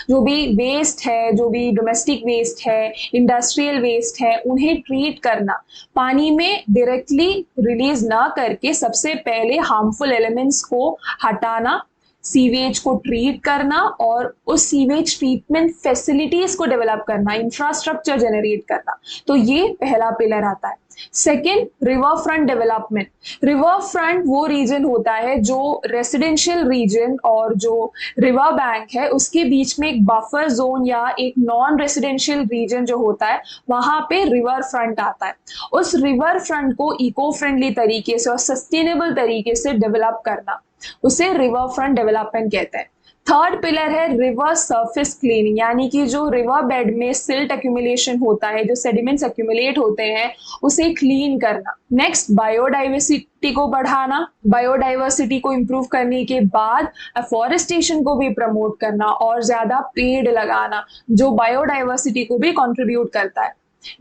जो भी वेस्ट है, जो भी डोमेस्टिक वेस्ट है, इंडस्ट्रियल वेस्ट है, उन्हें ट्रीट करना, पानी में डायरेक्टली रिलीज ना करके सबसे पहले हार्मफुल एलिमेंट्स को हटाना, सीवेज को ट्रीट करना और उस सीवेज ट्रीटमेंट फैसिलिटीज को डेवलप करना, इंफ्रास्ट्रक्चर जनरेट करना। तो ये पहला पिलर आता है। Second, river front development. River front वो रीजन होता है जो रेसिडेंशियल रीजन और जो रिवर बैंक है उसके बीच में एक बफर जोन या एक नॉन रेसिडेंशियल रीजन जो होता है, वहां पे रिवर फ्रंट आता है। उस रिवर फ्रंट को इको फ्रेंडली तरीके से और सस्टेनेबल तरीके से डेवलप करना, उसे रिवर फ्रंट डेवलपमेंट कहते हैं। थर्ड पिलर है रिवर सरफेस क्लीनिंग, यानी कि जो रिवर बेड में सिल्ट एक्यूमुलेशन होता है, जो सेडिमेंट्स एक्यूमुलेट होते हैं, उसे क्लीन करना। नेक्स्ट, बायोडाइवर्सिटी को बढ़ाना, बायोडाइवर्सिटी को इंप्रूव करने के बाद अफॉरेस्टेशन को भी प्रमोट करना और ज्यादा पेड़ लगाना, जो बायोडाइवर्सिटी को भी कंट्रीब्यूट करता है।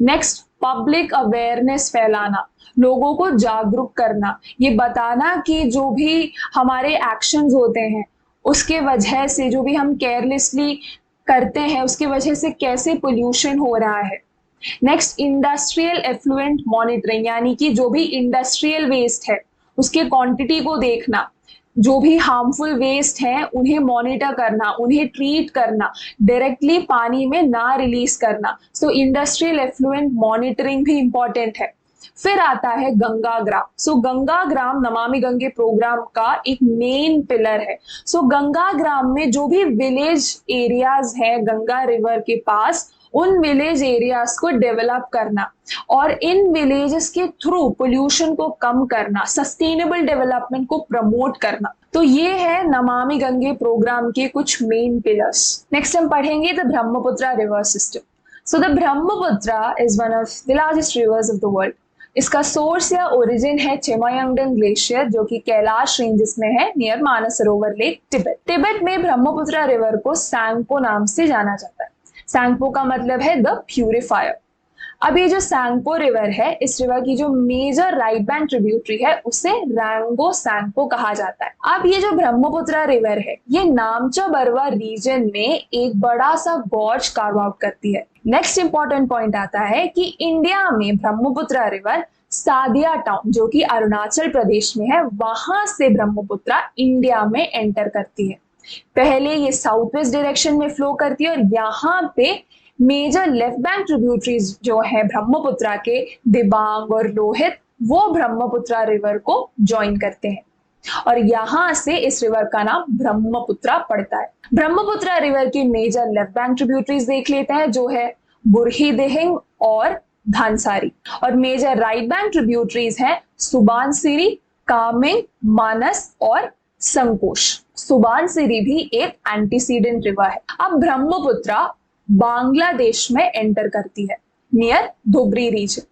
नेक्स्ट, पब्लिक अवेयरनेस फैलाना, लोगों को जागरूक करना, ये बताना कि जो भी हमारे एक्शंस होते हैं उसके वजह से, जो भी हम केयरलेसली करते हैं उसके वजह से कैसे पोल्यूशन हो रहा है। नेक्स्ट, इंडस्ट्रियल एफ्लुएंट मॉनिटरिंग, यानी कि जो भी इंडस्ट्रियल वेस्ट है उसके क्वांटिटी को देखना, जो भी हार्मफुल वेस्ट है उन्हें मॉनिटर करना, उन्हें ट्रीट करना, डायरेक्टली पानी में ना रिलीज करना। सो इंडस्ट्रियल एफ्लुएंट मॉनिटरिंग भी इंपॉर्टेंट है। फिर आता है गंगा ग्राम। सो गंगा ग्राम नमामि गंगे प्रोग्राम का एक मेन पिलर है। सो गंगा ग्राम में जो भी विलेज एरियाज है गंगा रिवर के पास, उन विलेज एरियाज को डेवलप करना और इन विलेजेस के थ्रू पोल्यूशन को कम करना, सस्टेनेबल डेवलपमेंट को प्रमोट करना। तो ये है नमामि गंगे प्रोग्राम के कुछ मेन पिलर्स। नेक्स्ट हम पढ़ेंगे the Brahmaputra river system. So the Brahmaputra is one of the largest reverse of the world. इसका सोर्स या ओरिजिन है चिमयांगडंग ग्लेशियर, जो कि कैलाश रेंजेस में है नियर मानस सरोवर लेक, तिब्बत। तिब्बत में ब्रह्मपुत्र रिवर को सैंगपो नाम से जाना जाता है। सैंगपो का मतलब है द प्यूरिफायर। अब ये जो सैंगपो रिवर है, इस रिवर की जो मेजर राइट बैंक ट्रिब्यूटरी है उसे रैंगो सैंगपो कहा जाता है। अब ये जो ब्रह्मपुत्र रिवर है, ये नामचा बरवा रीजन में एक बड़ा सा गॉर्ज कार्व आउट करती है। नेक्स्ट इंपॉर्टेंट पॉइंट आता है कि इंडिया में ब्रह्मपुत्र रिवर सादिया टाउन, जो कि अरुणाचल प्रदेश में है, वहां से ब्रह्मपुत्र इंडिया में एंटर करती है। पहले ये साउथ वेस्ट डायरेक्शन में फ्लो करती है और यहाँ पे मेजर लेफ्ट बैंक ट्रिब्यूटरीज जो है ब्रह्मपुत्र के, दिबांग और लोहित, वो ब्रह्मपुत्र रिवर को ज्वाइन करते हैं और यहां से इस रिवर का नाम ब्रह्मपुत्र पड़ता है। ब्रह्मपुत्र रिवर की मेजर लेफ्ट बैंक ट्रिब्यूटरीज देख लेते हैं, जो है बुरही दिहिंग और धनसारी, और मेजर राइट बैंक ट्रिब्यूटरीज हैं सुबानसिरी, कामेंग, मानस और संकोश। सुबानसिरी भी एक एंटीसीडेंट रिवर है। अब ब्रह्मपुत्र बांग्लादेश में एंटर करती है नियर धुबरी रीजन।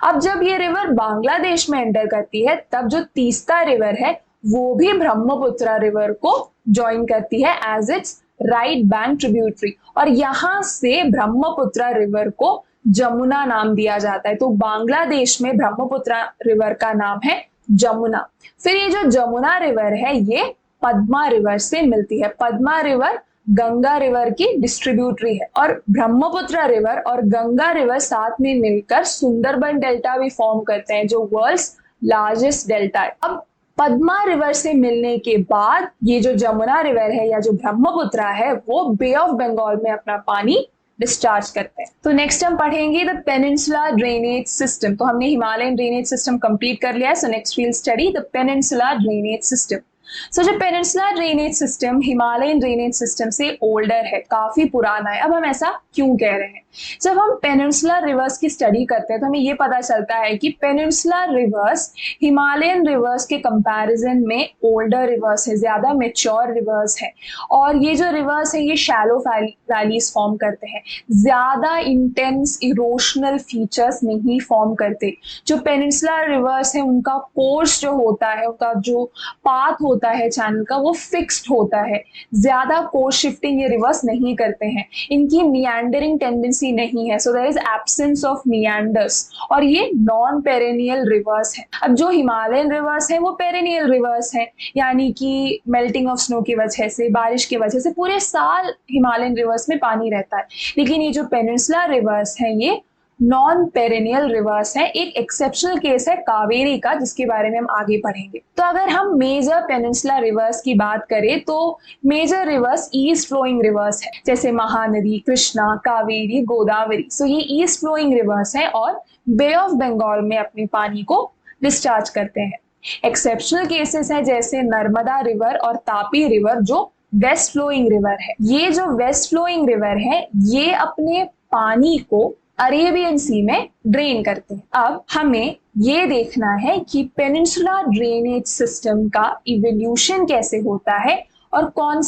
अब जब ये रिवर बांग्लादेश में एंटर करती है, तब जो तीस्ता रिवर है वो भी ब्रह्मपुत्र रिवर को ज्वाइन करती है as its right bank tributary, और यहां से ब्रह्मपुत्र रिवर को जमुना नाम दिया जाता है। तो बांग्लादेश में ब्रह्मपुत्र रिवर का नाम है जमुना। फिर ये जो जमुना रिवर है ये पद्मा रिवर से मिलती है। पद्मा रिवर गंगा रिवर की डिस्ट्रीब्यूटरी है और ब्रह्मपुत्र रिवर और गंगा रिवर साथ में मिलकर सुंदरबन डेल्टा भी फॉर्म करते हैं, जो वर्ल्ड्स लार्जेस्ट डेल्टा है। अब पद्मा रिवर से मिलने के बाद ये जो जमुना रिवर है या जो ब्रह्मपुत्र है वो बे ऑफ बंगाल में अपना पानी डिस्चार्ज करते हैं। तो नेक्स्ट हम पढ़ेंगे द पेनिनसुला ड्रेनेज सिस्टम। तो हमने हिमालयन ड्रेनेज सिस्टम कंप्लीट कर लिया है। So next we'll study the peninsula drainage system. So जो peninsula drainage system Himalayan drainage system से ओल्डर है, काफी पुराना है। अब हम ऐसा क्यों कह रहे हैं? जब हम पेनिनसुला रिवर्स की स्टडी करते हैं तो हमें ये पता चलता है कि पेनिनसुला रिवर्स हिमालयन रिवर्स के कंपैरिजन में ओल्डर रिवर्स है, ज्यादा मेच्योर रिवर्स है, और ये जो रिवर्स है ये शैलो वैलीज फॉर्म करते हैं, ज्यादा इंटेंस इरोशनल फीचर्स नहीं फॉर्म करते। जो पेनिनसुला रिवर्स है उनका कोर्स जो होता है, उनका जो पाथ होता है चैनल का, वो फिक्स्ड होता है, ज्यादा कोर्स शिफ्टिंग ये रिवर्स नहीं करते हैं। इनकी मियांडरिंग टेंडेंसी फ्रीक्वेंसी नहीं है, so there is absence of meanders, और ये नॉन पेरेनियल रिवर्स है। अब जो हिमालयन रिवर्स है वो पेरेनियल रिवर्स है, यानी कि मेल्टिंग ऑफ स्नो की वजह से, बारिश की वजह से पूरे साल हिमालयन रिवर्स में पानी रहता है। लेकिन ये जो पेनिनसुला रिवर्स है ये नॉन पेरेनियल रिवर्स है। एक एक्सेप्शनल केस है कावेरी का, जिसके बारे में हम आगे पढ़ेंगे। तो अगर हम मेजर पेनिनसुला रिवर्स की बात करें तो major rivers east flowing rivers है, जैसे महानदी, कृष्णा, कावेरी, गोदावरी। सो ये ईस्ट फ्लोइंग रिवर्स है और बे ऑफ बंगाल में अपने पानी को डिस्चार्ज करते हैं। एक्सेप्शनल केसेस है जैसे नर्मदा रिवर और तापी रिवर जो वेस्ट फ्लोइंग रिवर है। ये जो वेस्ट फ्लोइंग रिवर है ये अपने पानी को अरेबियन सी में ड्रेन करते हैं। अब हमें ये देखना है कि पेनिनसुला ड्रेनेज सिस्टम का इवोल्यूशन कैसे होता है और कौन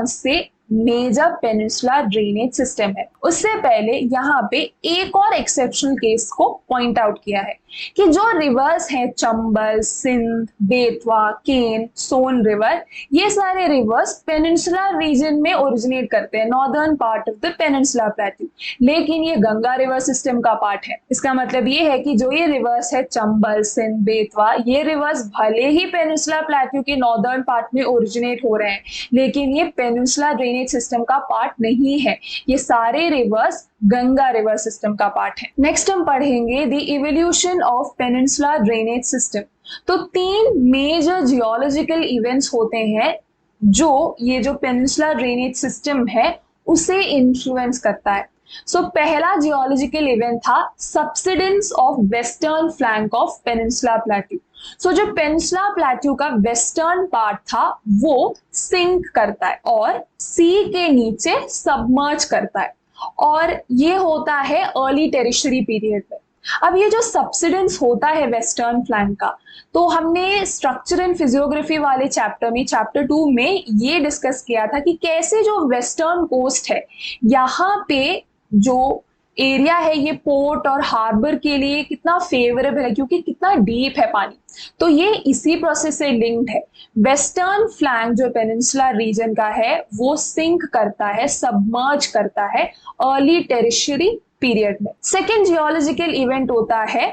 से मेजर पेनिनसुला ड्रेनेज सिस्टम है। उससे पहले यहाँ पे एक और एक्सेप्शनल केस को पॉइंट आउट किया है कि जो रिवर्स हैं चंबल, सिंध, बेतवा, केन, सोन रिवर, ये सारे रिवर्स पेनिनसुला रीजन में ओरिजिनेट करते हैं, northern part of the peninsula plateau. लेकिन ये गंगा रिवर सिस्टम का पार्ट है। इसका मतलब ये है कि जो ये रिवर्स है चंबल, सिंध, बेतवा, ये रिवर्स भले ही पेनिनसुला प्लेट्यू के नॉर्दर्न पार्ट में ओरिजिनेट हो रहे हैं, लेकिन ये पेनिनसुला ड्रेनेज सिस्टम का पार्ट नहीं है। ये सारे रिवर्स गंगा रिवर सिस्टम का पार्ट है। नेक्स्ट हम पढ़ेंगे the evolution of peninsula drainage system. तो 3 मेजर जियोलॉजिकल इवेंट्स होते हैं जो ये जो पेनिनसुला ड्रेनेज सिस्टम है उसे इन्फ्लुएंस करता है। सो पहला जियोलॉजिकल इवेंट था subsidence of western flank of peninsula plateau. So जो पेनिनसुला प्लेट्यू का वेस्टर्न पार्ट था वो सिंक करता है और सी के नीचे सबमर्ज करता है, और ये होता है अर्ली टेरिशरी पीरियड में। अब ये जो सबसिडेंस होता है वेस्टर्न फ्लैंक का, तो हमने स्ट्रक्चर एंड फिजियोग्राफी वाले चैप्टर में, चैप्टर 2 में ये डिस्कस किया था कि कैसे जो वेस्टर्न कोस्ट है यहाँ पे जो एरिया है ये पोर्ट और हार्बर के लिए कितना फेवरेबल है, क्योंकि कितना डीप है पानी। तो ये इसी प्रोसेस से लिंक्ड है। वेस्टर्न फ्लैंक जो पेनिनसुला रीजन का है वो सिंक करता है, सबमर्ज करता है अर्ली टेरिशरी पीरियड में। सेकेंड जियोलॉजिकल इवेंट होता है,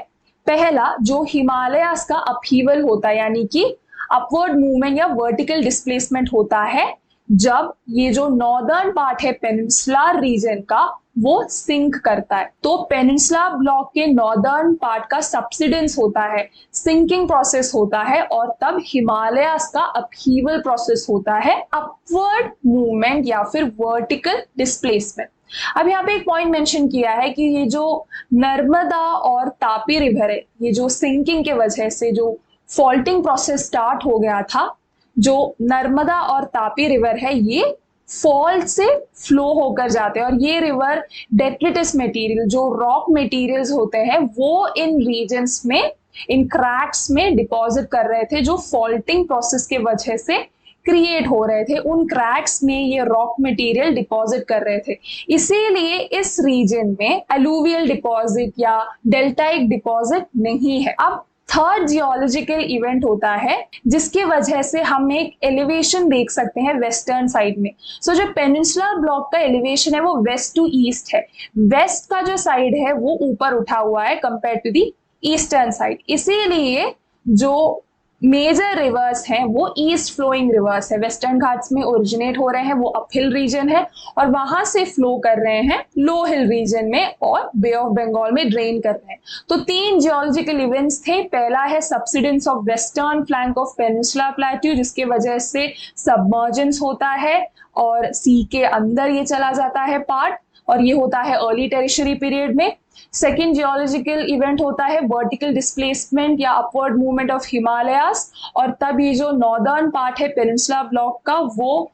पहला जो हिमालयास का अपहीवल होता है, यानी कि अपवर्ड मूवमेंट या वर्टिकल डिस्प्लेसमेंट होता है, जब ये जो नॉर्दर्न पार्ट है पेनिनसुला रीजन का वो सिंक करता है। तो पेनिनसुला ब्लॉक के नॉर्दर्न पार्ट का सबसिडेंस होता है, सिंकिंग प्रोसेस होता है, और तब हिमालयास का अपहीवल प्रोसेस होता है, अपवर्ड मूवमेंट या फिर वर्टिकल डिस्प्लेसमेंट। अब यहाँ पे एक पॉइंट मेंशन किया है कि ये जो नर्मदा और तापी रिवर है, ये जो सिंकिंग के वजह से जो फॉल्टिंग प्रोसेस स्टार्ट हो गया था, जो नर्मदा और तापी रिवर है ये फॉल्ट से फ्लो होकर जाते हैं, और ये रिवर डेट्रिटस मटेरियल, जो रॉक मटेरियल्स होते हैं, वो इन रीजन्स में, इन क्रैक्स में डिपॉजिट कर रहे थे, जो फॉल्टिंग प्रोसेस के वजह से क्रिएट हो रहे थे। उन क्रैक्स में ये रॉक मटेरियल डिपॉजिट कर रहे थे, इसीलिए इस रीजन में अलूवियल डिपॉजिट या डेल्टाइक डिपॉजिट नहीं है। अब थर्ड जियोलॉजिकल इवेंट होता है जिसकी वजह से हम एक एलिवेशन देख सकते हैं वेस्टर्न साइड में। सो जो पेनिनसुला ब्लॉक का एलिवेशन है वो वेस्ट टू ईस्ट है। वेस्ट का जो साइड है वो ऊपर उठा हुआ है compare to the eastern side, इसीलिए जो मेजर रिवर्स हैं वो ईस्ट फ्लोइंग रिवर्स है, वेस्टर्न घाट्स में ओरिजिनेट हो रहे हैं, वो अपहिल रीजन है, और वहां से फ्लो कर रहे हैं लो हिल रीजन में और बे ऑफ बंगाल में ड्रेन कर रहे हैं। तो 3 जियोलॉजिकल इवेंट्स थे। पहला है subsidence of western flank of peninsula plateau, जिसके वजह से सबमर्जेंस होता है और सी के अंदर ये चला जाता है पार्ट, और ये होता है अर्ली टेरिशरी पीरियड में। सेकेंड जियोलॉजिकल इवेंट होता है वर्टिकल डिस्प्लेसमेंट या अपवर्ड मूवमेंट ऑफ हिमालयास, और तब ये जो नॉर्दर्न पार्ट है पेनिनसुला ब्लॉक का वो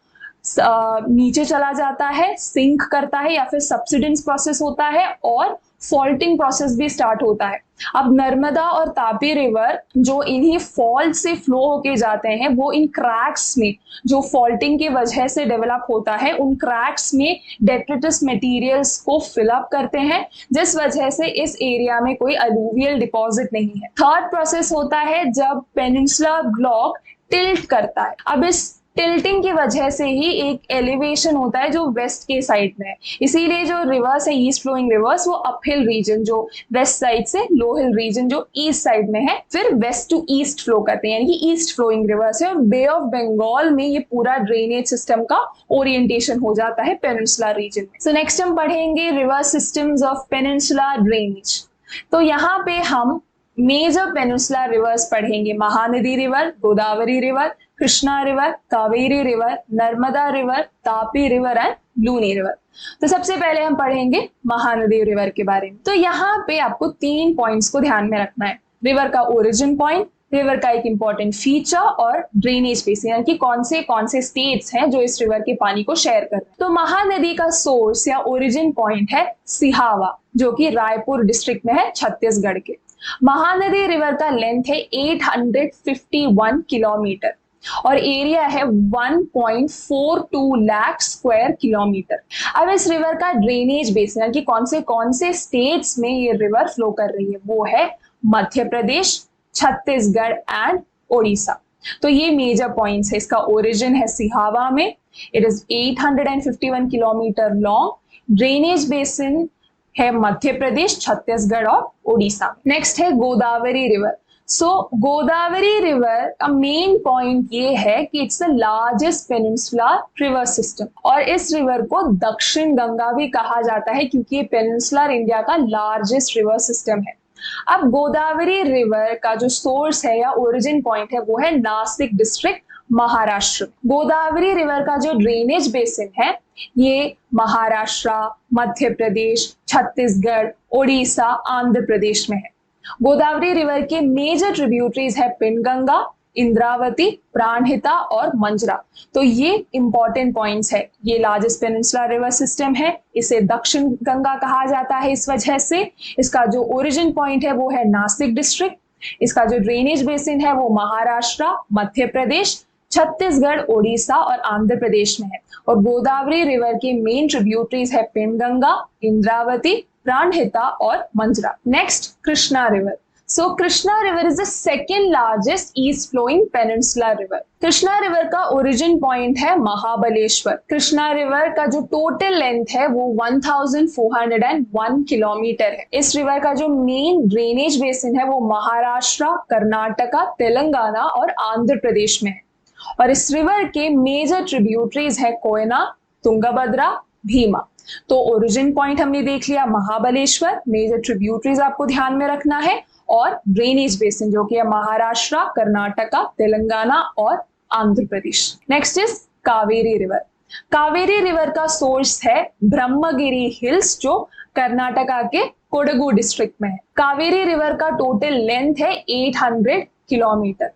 नीचे चला जाता है, सिंक करता है, या फिर सबसिडेंस प्रोसेस होता है और फॉल्टिंग प्रोसेस भी स्टार्ट होता है। अब नर्मदा और तापी रिवर जो इन्हीं फॉल्ट से फ्लो होके जाते हैं वो इन क्रैक्स में, जो फॉल्टिंग की वजह से डेवलप होता है, उन क्रैक्स में डेट्रिटस मटेरियल्स को फिलअप करते हैं, जिस वजह से इस एरिया में कोई अलूवियल डिपॉजिट नहीं है। थर्ड प्रोसेस होता है जब पेनिनसुला ब्लॉक टिल्ट करता है। अब इस टिल्टिंग की वजह से ही एक एलिवेशन होता है जो वेस्ट के साइड में है। इसीलिए जो रिवर्स है ईस्ट फ्लोइंग रिवर्स वो अपहिल रीजन जो वेस्ट साइड से लो हिल रीजन जो ईस्ट साइड में है फिर वेस्ट टू ईस्ट फ्लो करते हैं, यानी कि ईस्ट फ्लोइंग रिवर्स है। और बे ऑफ बंगाल में ये पूरा ड्रेनेज सिस्टम का ओरिएंटेशन हो जाता है पेनिनसुला रीजन में। सो नेक्स्ट हम पढ़ेंगे river systems of peninsula drainage. तो यहाँ पे हम मेजर पेनिनसुला रिवर्स पढ़ेंगे, Mahanadi river, Godavari river, Krishna river, Kaveri river, Narmada river, Tapi river and Luni river. तो सबसे पहले हम पढ़ेंगे महानदी रिवर के बारे में। तो यहाँ पे आपको 3 पॉइंट्स को ध्यान में रखना है, रिवर का ओरिजिन पॉइंट, रिवर का एक इंपॉर्टेंट फीचर और ड्रेनेज बेसिन, यानी कि कौन से स्टेट्स हैं जो इस रिवर के पानी को शेयर कर रहे हैं। तो महानदी का सोर्स या ओरिजिन पॉइंट है सिहावा, जो कि रायपुर डिस्ट्रिक्ट में है छत्तीसगढ़ के। महानदी रिवर का लेंथ है 851 किलोमीटर और एरिया है 1.42 लाख स्क्वायर किलोमीटर। अब इस रिवर का ड्रेनेज बेसिन, यानी कि कौन से स्टेट्स में ये रिवर फ्लो कर रही है, वो है मध्य प्रदेश, छत्तीसगढ़ एंड ओडिशा। तो ये मेजर पॉइंट्स है। इसका ओरिजिन है सिहावा में, it is 851 kilometre long. Drainage basin है मध्य प्रदेश, छत्तीसगढ़ और ओडिशा। नेक्स्ट है गोदावरी रिवर। सो गोदावरी रिवर का मेन पॉइंट ये है कि it's the largest peninsula river system और इस रिवर को दक्षिण गंगा भी कहा जाता है क्योंकि ये पेनिनसुलर इंडिया का लार्जेस्ट रिवर सिस्टम है। अब गोदावरी रिवर का जो सोर्स है या ओरिजिन पॉइंट है वो है नासिक डिस्ट्रिक्ट, महाराष्ट्र। गोदावरी रिवर का जो ड्रेनेज बेसिन है ये महाराष्ट्र, मध्य प्रदेश, छत्तीसगढ़, ओडिशा, आंध्र प्रदेश में है। गोदावरी रिवर के मेजर ट्रिब्यूटरीज है पिनगंगा, इंद्रावती, प्राणहिता और मंजरा। तो ये इंपॉर्टेंट पॉइंट्स है। ये लार्जेस्ट पेनिनसुलर रिवर सिस्टम है, इसे दक्षिण गंगा कहा जाता है इस वजह से। इसका जो ओरिजिन पॉइंट है वो है नासिक डिस्ट्रिक्ट, इसका जो ड्रेनेज बेसिन है वो महाराष्ट्र, मध्य प्रदेश, छत्तीसगढ़, ओडिशा और आंध्र प्रदेश में है। और गोदावरी रिवर के मेन ट्रिब्यूटरीज है पिनगंगा, इंद्रावती, प्राणहिता और Manjra. Next Krishna river. So Krishna river is the second largest east flowing peninsular river. Krishna river का ओरिजिन पॉइंट है महाबलेश्वर। कृष्णा रिवर का जो टोटल लेंथ है वो 1401 किलोमीटर है। इस रिवर का जो मेन ड्रेनेज बेसिन है वो महाराष्ट्र, कर्नाटका, तेलंगाना और आंध्र प्रदेश में है। और इस रिवर के मेजर ट्रिब्यूटरीज है कोयना, तुंगभद्रा, भीमा। तो ओरिजिन पॉइंट हमने देख लिया महाबलेश्वर, मेजर ट्रिब्यूटरीज आपको ध्यान में रखना है और ड्रेनेज बेसिन जो कि है महाराष्ट्र, कर्नाटका, तेलंगाना और Andhra Pradesh. Next is Kaveri river. Kaveri river का सोर्स है ब्रह्मगिरी हिल्स जो कर्नाटका के कोडगु डिस्ट्रिक्ट में है। कावेरी रिवर का टोटल लेंथ है 800 किलोमीटर।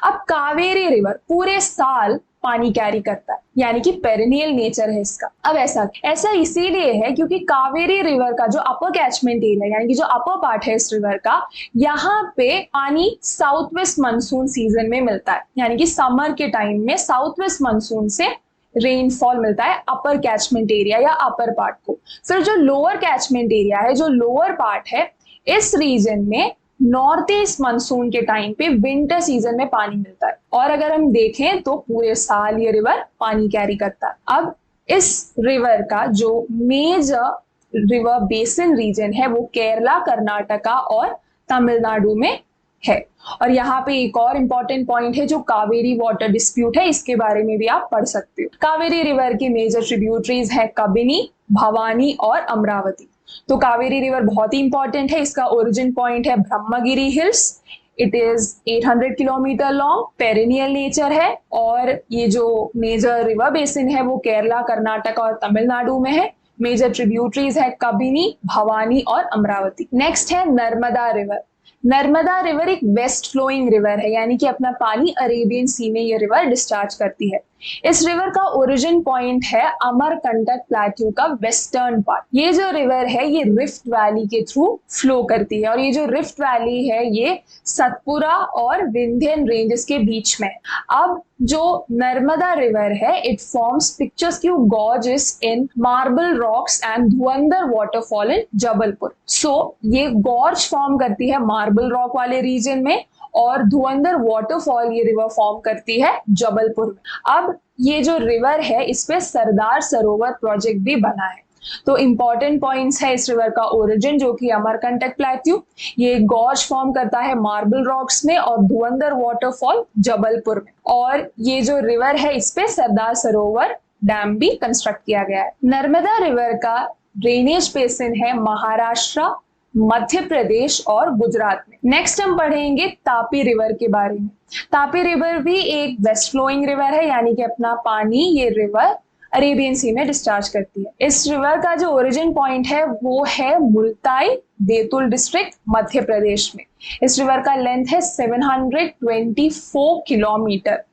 अब कावेरी रिवर पूरे साल पानी कैरी करता है, यानी कि पेरिनियल नेचर है इसका। अब ऐसा इसीलिए है क्योंकि कावेरी रिवर का जो अपर कैचमेंट एरिया यानी कि जो अपर पार्ट है इस रिवर का, यहाँ पे पानी साउथ वेस्ट मानसून सीजन में मिलता है, यानी कि समर के टाइम में साउथ वेस्ट मानसून से रेनफॉल मिलता है अपर कैचमेंट एरिया या अपर पार्ट को। फिर जो लोअर कैचमेंट एरिया है, जो लोअर पार्ट है, इस रीजन में नॉर्थ ईस्ट मानसून के टाइम पे विंटर सीजन में पानी मिलता है। और अगर हम देखें तो पूरे साल ये रिवर पानी कैरी करता है। अब इस रिवर का जो मेजर रिवर बेसिन रीजन है वो केरला, कर्नाटका और तमिलनाडु में है। और यहाँ पे एक और इंपॉर्टेंट पॉइंट है जो कावेरी वाटर डिस्प्यूट है, इसके बारे में भी आप पढ़ सकते हो। कावेरी रिवर के मेजर ट्रिब्यूटरीज है कबिनी, भवानी और अमरावती। तो कावेरी रिवर बहुत ही इंपॉर्टेंट है। इसका ओरिजिन पॉइंट है Brahmagiri hills, it is 800 kilometre long, perennial nature है और ये जो मेजर रिवर बेसिन है वो केरला, कर्नाटका और तमिलनाडु में है। मेजर ट्रिब्यूटरीज है कबिनी, भवानी और अमरावती। नेक्स्ट है नर्मदा रिवर। नर्मदा रिवर एक वेस्ट फ्लोइंग रिवर है, यानी कि अपना पानी अरेबियन सी में ये रिवर डिस्चार्ज करती है। इस रिवर का ओरिजिन पॉइंट है अमरकंटक प्लेट्यू का वेस्टर्न पार्ट। ये जो रिवर है ये रिफ्ट वैली के थ्रू फ्लो करती है और ये जो रिफ्ट वैली है ये सतपुरा और विंध्यन रेंजेस के बीच में है। अब जो नर्मदा रिवर है it forms picturesque gorges in marble rocks and Dhuandhar waterfall in Jabalpur. So ये गॉर्ज फॉर्म करती है मार्बल रॉक वाले रीजन में और धुरंधर वाटरफॉल ये रिवर फॉर्म करती है जबलपुर में। अब ये जो रिवर है इस पे सरदार सरोवर प्रोजेक्ट भी बना है। तो इंपॉर्टेंट पॉइंट्स है इस रिवर का ओरिजिन जो कि अमरकंटक प्लेट्यू, ये गॉर्ज फॉर्म करता है मार्बल रॉक्स में, और धुरंधर वाटरफॉल जबलपुर में। और ये जो रिवर है इस पे सरदार सरोवर डैम भी कंस्ट्रक्ट किया गया है। नर्मदा रिवर का ड्रेनेज बेसिन है महाराष्ट्र, मध्य प्रदेश और गुजरात में। नेक्स्ट हम पढ़ेंगे तापी रिवर के बारे में। तापी रिवर भी एक वेस्ट फ्लोइंग रिवर है, यानी कि अपना पानी ये रिवर अरेबियन सी में डिस्चार्ज करती है। इस रिवर का जो ओरिजिन पॉइंट है वो है मुल्ताई, बैतूल डिस्ट्रिक्ट, मध्य प्रदेश में। इस रिवर का लेंथ है 724 किलोमीटर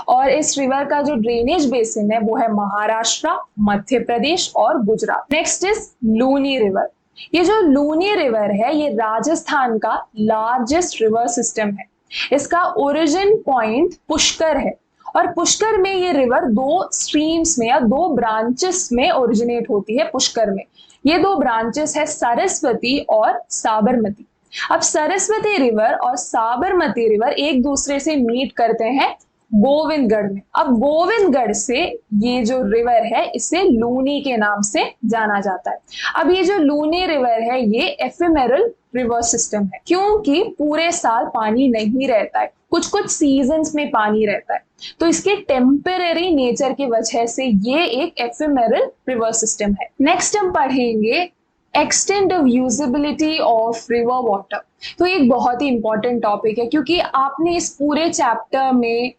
और इस रिवर का जो ड्रेनेज बेसिन है वो है महाराष्ट्र, मध्य प्रदेश और Gujarat. Next is Luni river. ये जो लूनी रिवर है ये राजस्थान का लार्जेस्ट रिवर सिस्टम है। इसका ओरिजिन पॉइंट पुष्कर है और पुष्कर में ये रिवर दो स्ट्रीम्स में या दो ब्रांचेस में ओरिजिनेट होती है। पुष्कर में ये दो ब्रांचेस है सरस्वती और साबरमती। अब सरस्वती रिवर और साबरमती रिवर एक दूसरे से मीट करते हैं गोविंदगढ़ में। अब गोविंदगढ़ से ये जो रिवर है इसे लूनी के नाम से जाना जाता है। अब ये जो लूनी रिवर है ये एफिमेरल रिवर सिस्टम है क्योंकि पूरे साल पानी नहीं रहता है, कुछ कुछ सीजन्स में पानी रहता है, तो इसके टेम्परेरी नेचर की वजह से ये एक एफिमेरल रिवर सिस्टम है। नेक्स्ट हम पढ़ेंगे extent of usability of river water. तो एक बहुत ही इंपॉर्टेंट टॉपिक है क्योंकि आपने इस पूरे चैप्टर में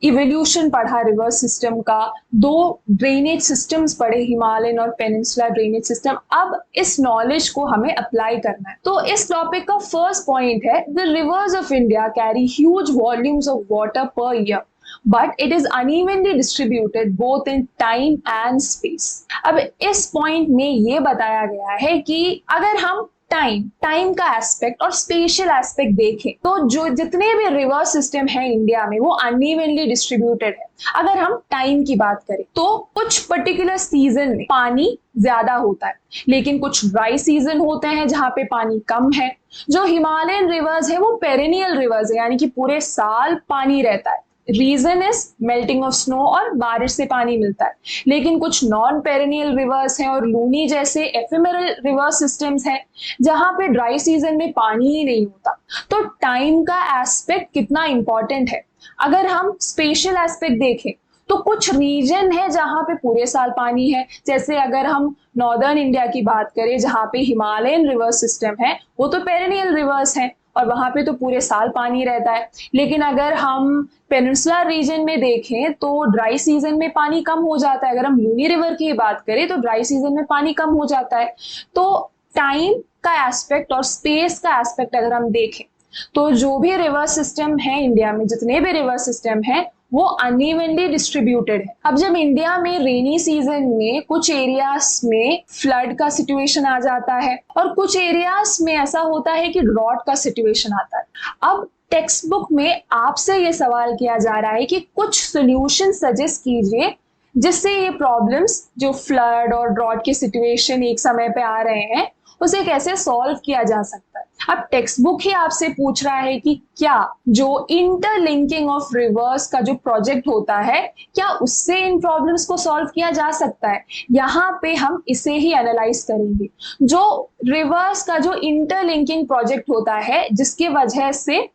इवोल्यूशन पढ़ा रिवर सिस्टम का, दो ड्रेनेज सिस्टम्स पढ़े, हिमालयन और पेनिनसुलर ड्रेनेज सिस्टम। अब इस नॉलेज को हमें अप्लाई करना है। तो इस टॉपिक का फर्स्ट पॉइंट है the reverse of India carry huge volumes of water per year but it is unevenly distributed both in time and space। अब इस पॉइंट में ये बताया गया है कि अगर हम टाइम का एस्पेक्ट और स्पेशल एस्पेक्ट देखें तो जो जितने भी रिवर सिस्टम है इंडिया में वो अनइवनली डिस्ट्रीब्यूटेड है। अगर हम टाइम की बात करें तो कुछ पर्टिकुलर सीजन में पानी ज्यादा होता है, लेकिन कुछ ड्राई सीजन होते हैं जहां पे पानी कम है। जो हिमालयन रिवर्स है वो पेरेनियल रिवर्स है, यानी कि पूरे साल पानी रहता है। Reason is melting of snow और बारिश से पानी मिलता है। लेकिन कुछ नॉन पेरेनियल रिवर्स हैं और लूनी जैसे एफिमेरल रिवर सिस्टम्स हैं जहां पे ड्राई सीजन में पानी ही नहीं होता। तो टाइम का एस्पेक्ट कितना इंपॉर्टेंट है। अगर हम स्पेशल एस्पेक्ट देखें तो कुछ रीजन है जहां पे पूरे साल पानी है, जैसे अगर हम नॉर्दर्न इंडिया की बात करें जहां पे हिमालयन रिवर सिस्टम है वो तो पेरेनियल रिवर्स हैं और वहां पे तो पूरे साल पानी रहता है। लेकिन अगर हम पेनिनसुलर रीजन में देखें तो ड्राई सीजन में पानी कम हो जाता है। अगर हम लूनी रिवर की बात करें तो ड्राई सीजन में पानी कम हो जाता है। तो टाइम का एस्पेक्ट और स्पेस का एस्पेक्ट अगर हम देखें तो जो भी रिवर सिस्टम है इंडिया में, जितने भी रिवर सिस्टम है वो अनइवनली डिस्ट्रीब्यूटेड है। अब जब इंडिया में रेनी सीजन में कुछ एरियाज में फ्लड का सिचुएशन आ जाता है और कुछ एरियाज में ऐसा होता है कि ड्रॉट का सिचुएशन आता है। अब टेक्स्ट बुक में आपसे ये सवाल किया जा रहा है कि कुछ सोल्यूशन सजेस्ट कीजिए जिससे ये प्रॉब्लम्स जो फ्लड और ड्रॉट के सिचुएशन एक समय पे आ रहे हैं उसे कैसे सॉल्व किया जा सकता है। अब टेक्स्ट बुक ही आपसे पूछ रहा है कि क्या जो इंटरलिंकिंग ऑफ रिवर्स का जो प्रोजेक्ट होता है क्या उससे इन प्रॉब्लम्स को सॉल्व किया जा सकता है। यहाँ पे हम इसे ही एनालाइज करेंगे। जो रिवर्स का जो इंटरलिंकिंग प्रोजेक्ट होता है जिसकी वजह से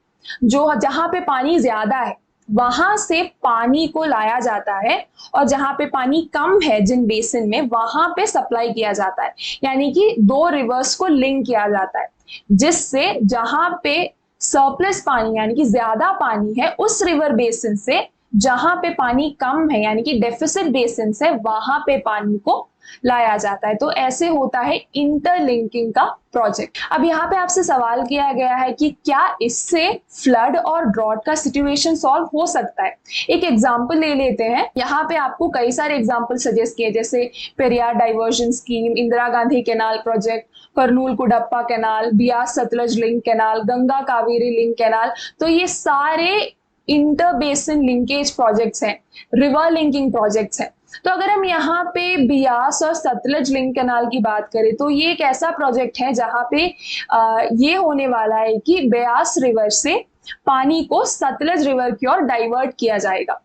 जो जहां पे पानी ज्यादा है वहां से पानी को लाया जाता है और जहां पे पानी कम है जिन बेसिन में वहां पे सप्लाई किया जाता है, यानी कि दो रिवर्स को लिंक किया जाता है जिससे जहां पे सरप्लस पानी यानी कि ज्यादा पानी है उस रिवर बेसिन से जहां पे पानी कम है यानी कि डेफिसिट बेसिन से वहां पे पानी को लाया जाता है। तो ऐसे होता है इंटरलिंकिंग का प्रोजेक्ट। अब यहाँ पे आपसे सवाल किया गया है कि क्या इससे फ्लड और ड्रॉट का सिचुएशन सॉल्व हो सकता है। एक एग्जांपल ले लेते हैं। यहाँ पे आपको कई सारे एग्जांपल सजेस्ट किए जैसे Periyar diversion scheme, Indira Gandhi canal project, Kurnool Kadapa canal, Beas Sutlej link canal, Ganga Kaveri link canal. तो ये सारे इंटर बेसिन लिंकेज प्रोजेक्ट्स हैं, रिवर लिंकिंग प्रोजेक्ट्स हैं। तो अगर हम यहाँ पे बियास और सतलज लिंक कैनाल की बात करें तो ये एक ऐसा प्रोजेक्ट है जहाँ पे ये होने वाला है कि ब्यास रिवर से पानी को सतलज रिवर की ओर डाइवर्ट किया जाएगा।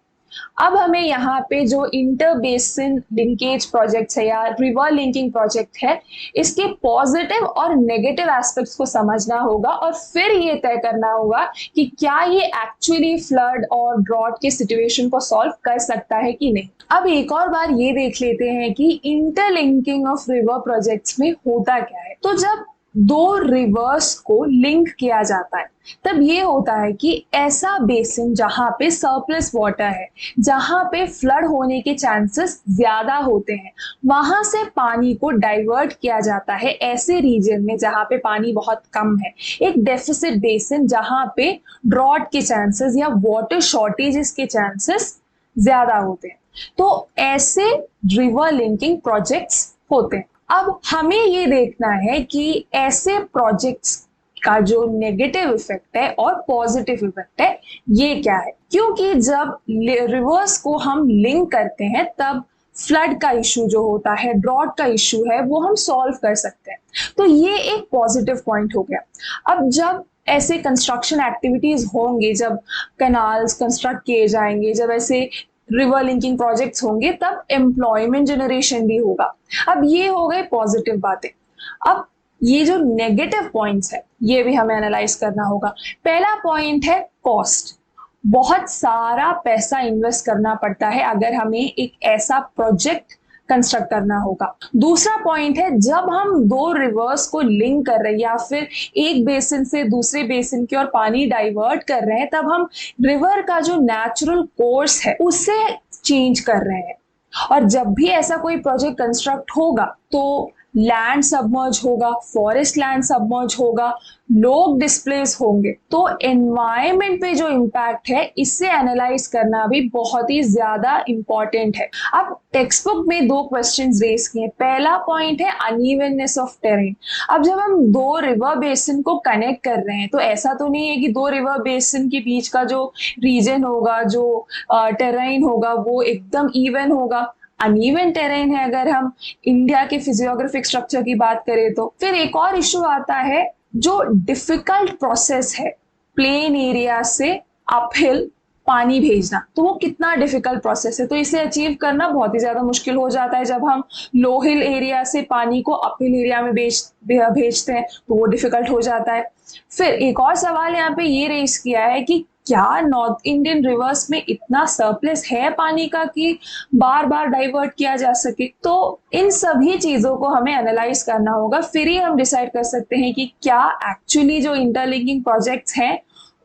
अब हमें यहाँ पे जो इंटर बेसिन लिंकेज प्रोजेक्ट है या रिवर लिंकिंग प्रोजेक्ट है, इसके पॉजिटिव और नेगेटिव एस्पेक्ट्स को समझना होगा और फिर ये तय करना होगा कि क्या ये एक्चुअली फ्लड और ड्रॉट के सिचुएशन को सॉल्व कर सकता है कि नहीं। अब एक और बार ये देख लेते हैं कि इंटरलिंकिंग ऑफ रिवर प्रोजेक्ट्स में होता क्या है। तो जब दो रिवर्स को लिंक किया जाता है तब ये होता है कि ऐसा बेसिन जहां पे सरप्लस वाटर है, जहां पे फ्लड होने के चांसेस ज्यादा होते हैं, वहां से पानी को डाइवर्ट किया जाता है ऐसे रीजन में जहां पे पानी बहुत कम है। एक डेफिसिट बेसिन जहां पे ड्रॉट के चांसेस या वाटर शॉर्टेजेस के चांसेस ज्यादा होते हैं। तो ऐसे रिवर लिंकिंग प्रोजेक्ट्स होते हैं। अब हमें ये देखना है कि ऐसे प्रोजेक्ट्स का जो नेगेटिव इफेक्ट है और पॉजिटिव इफेक्ट है ये क्या है, क्योंकि जब रिवर्स को हम लिंक करते हैं तब फ्लड का इशू जो होता है, ड्रॉट का इशू है, वो हम सॉल्व कर सकते हैं। तो ये एक पॉजिटिव पॉइंट हो गया। अब जब ऐसे कंस्ट्रक्शन एक्टिविटीज होंगे, जब कैनाल्स कंस्ट्रक्ट किए जाएंगे, जब ऐसे रिवर लिंकिंग प्रोजेक्ट्स होंगे, तब एम्प्लॉयमेंट जनरेशन भी होगा। अब ये हो गए पॉजिटिव बातें। अब ये जो नेगेटिव पॉइंट्स है ये भी हमें एनालाइज करना होगा। पहला पॉइंट है कॉस्ट। बहुत सारा पैसा इन्वेस्ट करना पड़ता है अगर हमें एक ऐसा प्रोजेक्ट कंस्ट्रक्ट करना होगा। दूसरा पॉइंट है जब हम दो रिवर्स को लिंक कर रहे हैं या फिर एक बेसिन से दूसरे बेसिन की ओर पानी डाइवर्ट कर रहे हैं, तब हम रिवर का जो नेचुरल कोर्स है उसे चेंज कर रहे हैं। और जब भी ऐसा कोई प्रोजेक्ट कंस्ट्रक्ट होगा तो लैंड सबमर्ज होगा, फॉरेस्ट लैंड सबमर्ज होगा, लोग डिस्प्लेस होंगे। तो एनवायरमेंट पे जो इम्पैक्ट है इससे एनालाइज करना भी बहुत ही ज्यादा इंपॉर्टेंट है। अब टेक्स्ट बुक में दो क्वेश्चंस रेज किए। पहला पॉइंट है अनइवननेस ऑफ टेरेन। अब जब हम दो रिवर बेसिन को कनेक्ट कर रहे हैं तो ऐसा तो नहीं है कि दो रिवर बेसिन के बीच का जो रीजन होगा, जो टेरेन होगा, वो एकदम इवन होगा। अनइवन टेरेन है अगर हम इंडिया के फिजियोग्राफिक स्ट्रक्चर की बात करें तो। फिर एक और इशू आता है जो डिफिकल्ट प्रोसेस है, प्लेन एरिया से अपहिल पानी भेजना, तो वो कितना डिफिकल्ट प्रोसेस है। तो इसे अचीव करना बहुत ही ज्यादा मुश्किल हो जाता है। जब हम लो हिल एरिया से पानी को अपहिल एरिया में भेजते हैं तो वो डिफिकल्ट हो जाता है। फिर एक और सवाल यहाँ पे ये रेस किया है कि क्या नॉर्थ इंडियन रिवर्स में इतना सरप्लस है पानी का कि बार बार डाइवर्ट किया जा सके। तो इन सभी चीजों को हमें एनालाइज करना होगा, फिर ही हम डिसाइड कर सकते हैं कि क्या एक्चुअली जो इंटरलिंकिंग प्रोजेक्ट्स हैं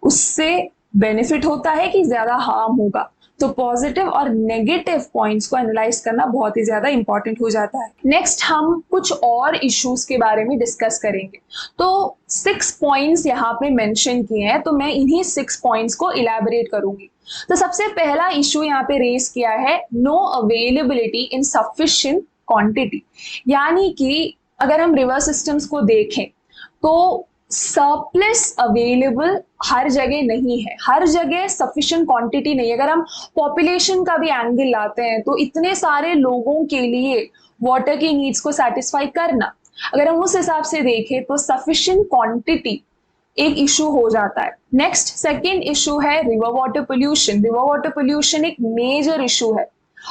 उससे बेनिफिट होता है कि ज्यादा हार्म होगा। तो पॉजिटिव और नेगेटिव पॉइंट्स को एनालाइज करना बहुत ही ज्यादा इंपॉर्टेंट हो जाता है। नेक्स्ट हम कुछ और इश्यूज के बारे में डिस्कस करेंगे। तो 6 पॉइंट्स यहाँ पे मेंशन किए हैं, तो मैं इन्हीं 6 पॉइंट्स को इलैबोरेट करूंगी। तो सबसे पहला इशू यहाँ पे रेज किया है नो अवेलेबिलिटी इन सफिशिएंट क्वांटिटी। यानी कि अगर हम रिवर सिस्टम्स को देखें तो सरप्लस अवेलेबल हर जगह नहीं है, हर जगह सफिशिएंट क्वांटिटी नहीं है। अगर हम पॉपुलेशन का भी एंगल लाते हैं तो इतने सारे लोगों के लिए वाटर की नीड्स को सेटिस्फाई करना, अगर हम उस हिसाब से देखें तो सफिशिएंट क्वांटिटी एक इशू हो जाता है। नेक्स्ट सेकेंड इशू है river water pollution. River water pollution एक मेजर इशू है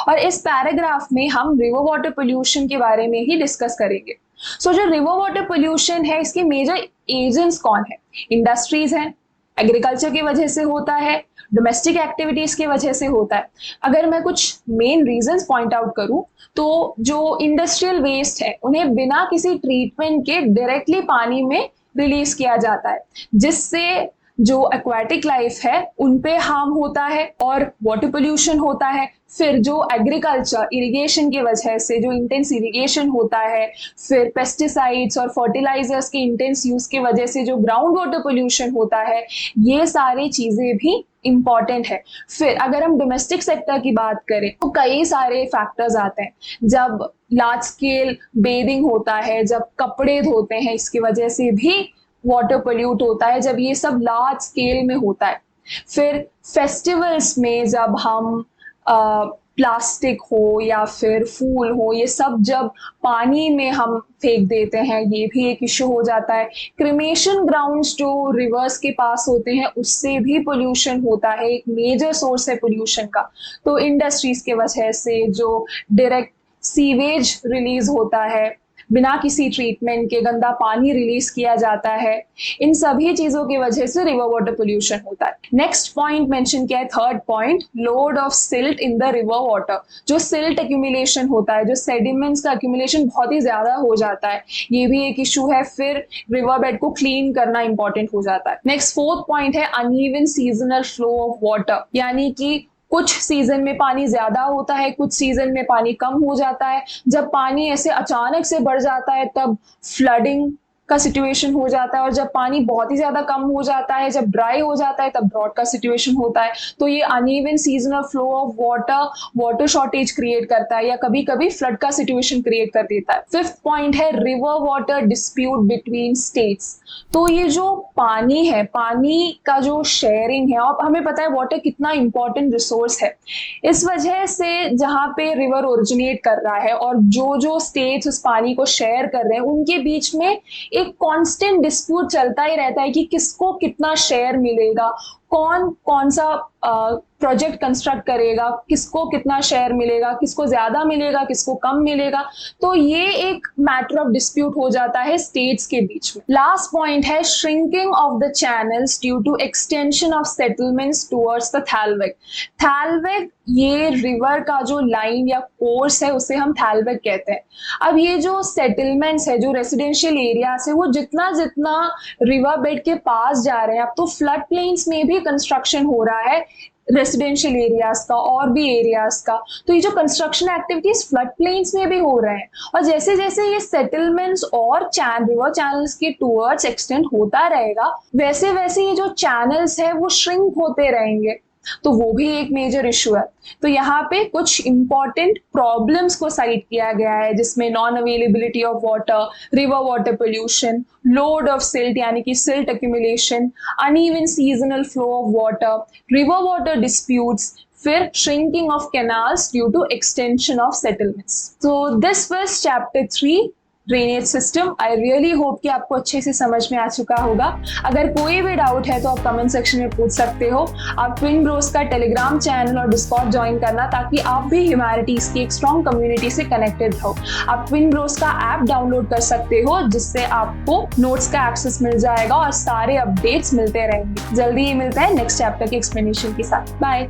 और इस पैराग्राफ में हम रिवर वाटर पोल्यूशन के बारे में ही डिस्कस करेंगे। सो जो रिवर वाटर पोल्यूशन है इसके मेजर एजेंट्स कौन है? इंडस्ट्रीज हैं, एग्रीकल्चर की वजह से होता है, डोमेस्टिक एक्टिविटीज की वजह से होता है। अगर मैं कुछ मेन रीजंस पॉइंट आउट करूं तो जो इंडस्ट्रियल वेस्ट है उन्हें बिना किसी ट्रीटमेंट के डायरेक्टली पानी में रिलीज किया जाता है, जिससे जो एक्वाटिक लाइफ है उन पे हार्म होता है और वाटर पोल्यूशन होता है। फिर जो एग्रीकल्चर इरिगेशन की वजह से जो इंटेंस इरिगेशन होता है, फिर पेस्टिसाइड्स और फर्टिलाइजर्स के इंटेंस यूज की वजह से जो ग्राउंड वाटर पोल्यूशन होता है, ये सारी चीजें भी इंपॉर्टेंट है। फिर अगर हम डोमेस्टिक सेक्टर की बात करें तो कई सारे फैक्टर्स आते हैं। जब लार्ज स्केल बेदिंग होता है, जब कपड़े धोते हैं, इसकी वजह से भी वाटर पोल्यूट होता है, जब ये सब लार्ज स्केल में होता है। फिर फेस्टिवल्स में जब हम प्लास्टिक हो या फिर फूल हो, ये सब जब पानी में हम फेंक देते हैं, ये भी एक इश्यू हो जाता है। क्रिमेशन ग्राउंड्स जो रिवर्स के पास होते हैं, उससे भी पोल्यूशन होता है, एक मेजर सोर्स है पोल्यूशन का। तो इंडस्ट्रीज के वजह से जो डायरेक्ट सीवेज रिलीज होता है, बिना किसी ट्रीटमेंट के गंदा पानी रिलीज किया जाता है, इन सभी चीजों की वजह से रिवर वाटर पोल्यूशन होता है। नेक्स्ट पॉइंट मेंशन किया है, third point, load of silt in the river water. जो सिल्ट एक्यूमुलेशन होता है, जो सेडिमेंट्स का एक्यूमुलेशन बहुत ही ज्यादा हो जाता है, ये भी एक इशू है। फिर रिवर बेड को क्लीन करना इंपॉर्टेंट हो जाता है। नेक्स्ट फोर्थ पॉइंट है uneven seasonal flow of water, यानी कि कुछ सीजन में पानी ज्यादा होता है, कुछ सीजन में पानी कम हो जाता है। जब पानी ऐसे अचानक से बढ़ जाता है तब फ्लडिंग का सिचुएशन हो जाता है, और जब पानी बहुत ही ज्यादा कम हो जाता है, जब ड्राई हो जाता है, तब ड्रॉट का सिचुएशन होता है। तो ये uneven seasonal flow of water water shortage create करता है, या कभी कभी फ्लड का सिचुएशन क्रिएट कर देता है। फिफ्थ पॉइंट है river water dispute between states. तो ये जो पानी है, पानी का जो शेयरिंग है, और हमें पता है वाटर कितना इंपॉर्टेंट रिसोर्स है, इस वजह से जहाँ पे रिवर ओरिजिनेट कर रहा है और जो जो स्टेट्स उस पानी को शेयर कर रहे हैं, उनके बीच में एक कांस्टेंट डिस्प्यूट चलता ही रहता है कि किसको कितना शेयर मिलेगा, कौन कौन सा प्रोजेक्ट कंस्ट्रक्ट करेगा, किसको कितना शेयर मिलेगा, किसको ज्यादा मिलेगा, किसको कम मिलेगा। तो ये एक मैटर ऑफ डिस्प्यूट हो जाता है स्टेट्स के बीच में। लास्ट पॉइंट है shrinking of the channels due to extension of settlements towards the thalweg. Thalweg, ये रिवर का जो लाइन या कोर्स है, उसे हम थैलवेक कहते हैं। अब ये जो सेटलमेंट्स है, जो रेसिडेंशियल एरियाज है, वो जितना जितना रिवर बेड के पास जा रहे हैं, अब तो फ्लड प्लेन्स में भी कंस्ट्रक्शन हो रहा है रेसिडेंशियल एरियाज का और भी एरियाज का। तो ये जो कंस्ट्रक्शन एक्टिविटीज फ्लड प्लेन्स में भी हो रहे हैं, और जैसे जैसे ये सेटलमेंट्स और रिवर चैनल्स के टूवर्ड्स एक्सटेंड होता रहेगा, वैसे वैसे ये जो चैनल्स है वो श्रिंक होते रहेंगे। तो वो भी एक मेजर इशू है। तो यहाँ पे कुछ इंपॉर्टेंट प्रॉब्लम्स को साइट किया गया है, जिसमें non availability of water, river water pollution, load of silt यानी कि silt accumulation, uneven seasonal flow of water, river water disputes, फिर shrinking of canals due to extension of settlements. तो this was chapter 3 drainage system. I really hope कि आपको अच्छे से समझ में आ चुका होगा। अगर कोई भी डाउट है तो आप कमेंट सेक्शन में पूछ सकते हो। आप ट्विन ब्रोस का टेलीग्राम चैनल और डिस्कॉर्ड ज्वाइन करना, ताकि आप भी ह्यूमैनिटीज की एक स्ट्रॉन्ग कम्युनिटी से कनेक्टेड रहो। आप ट्विन ब्रोस का ऐप डाउनलोड कर सकते हो, जिससे आपको नोट्स का एक्सेस मिल जाएगा और सारे अपडेट्स मिलते रहेंगे। जल्दी ही मिलते हैं नेक्स्ट चैप्टर के एक्सप्लेनेशन के साथ। बाय।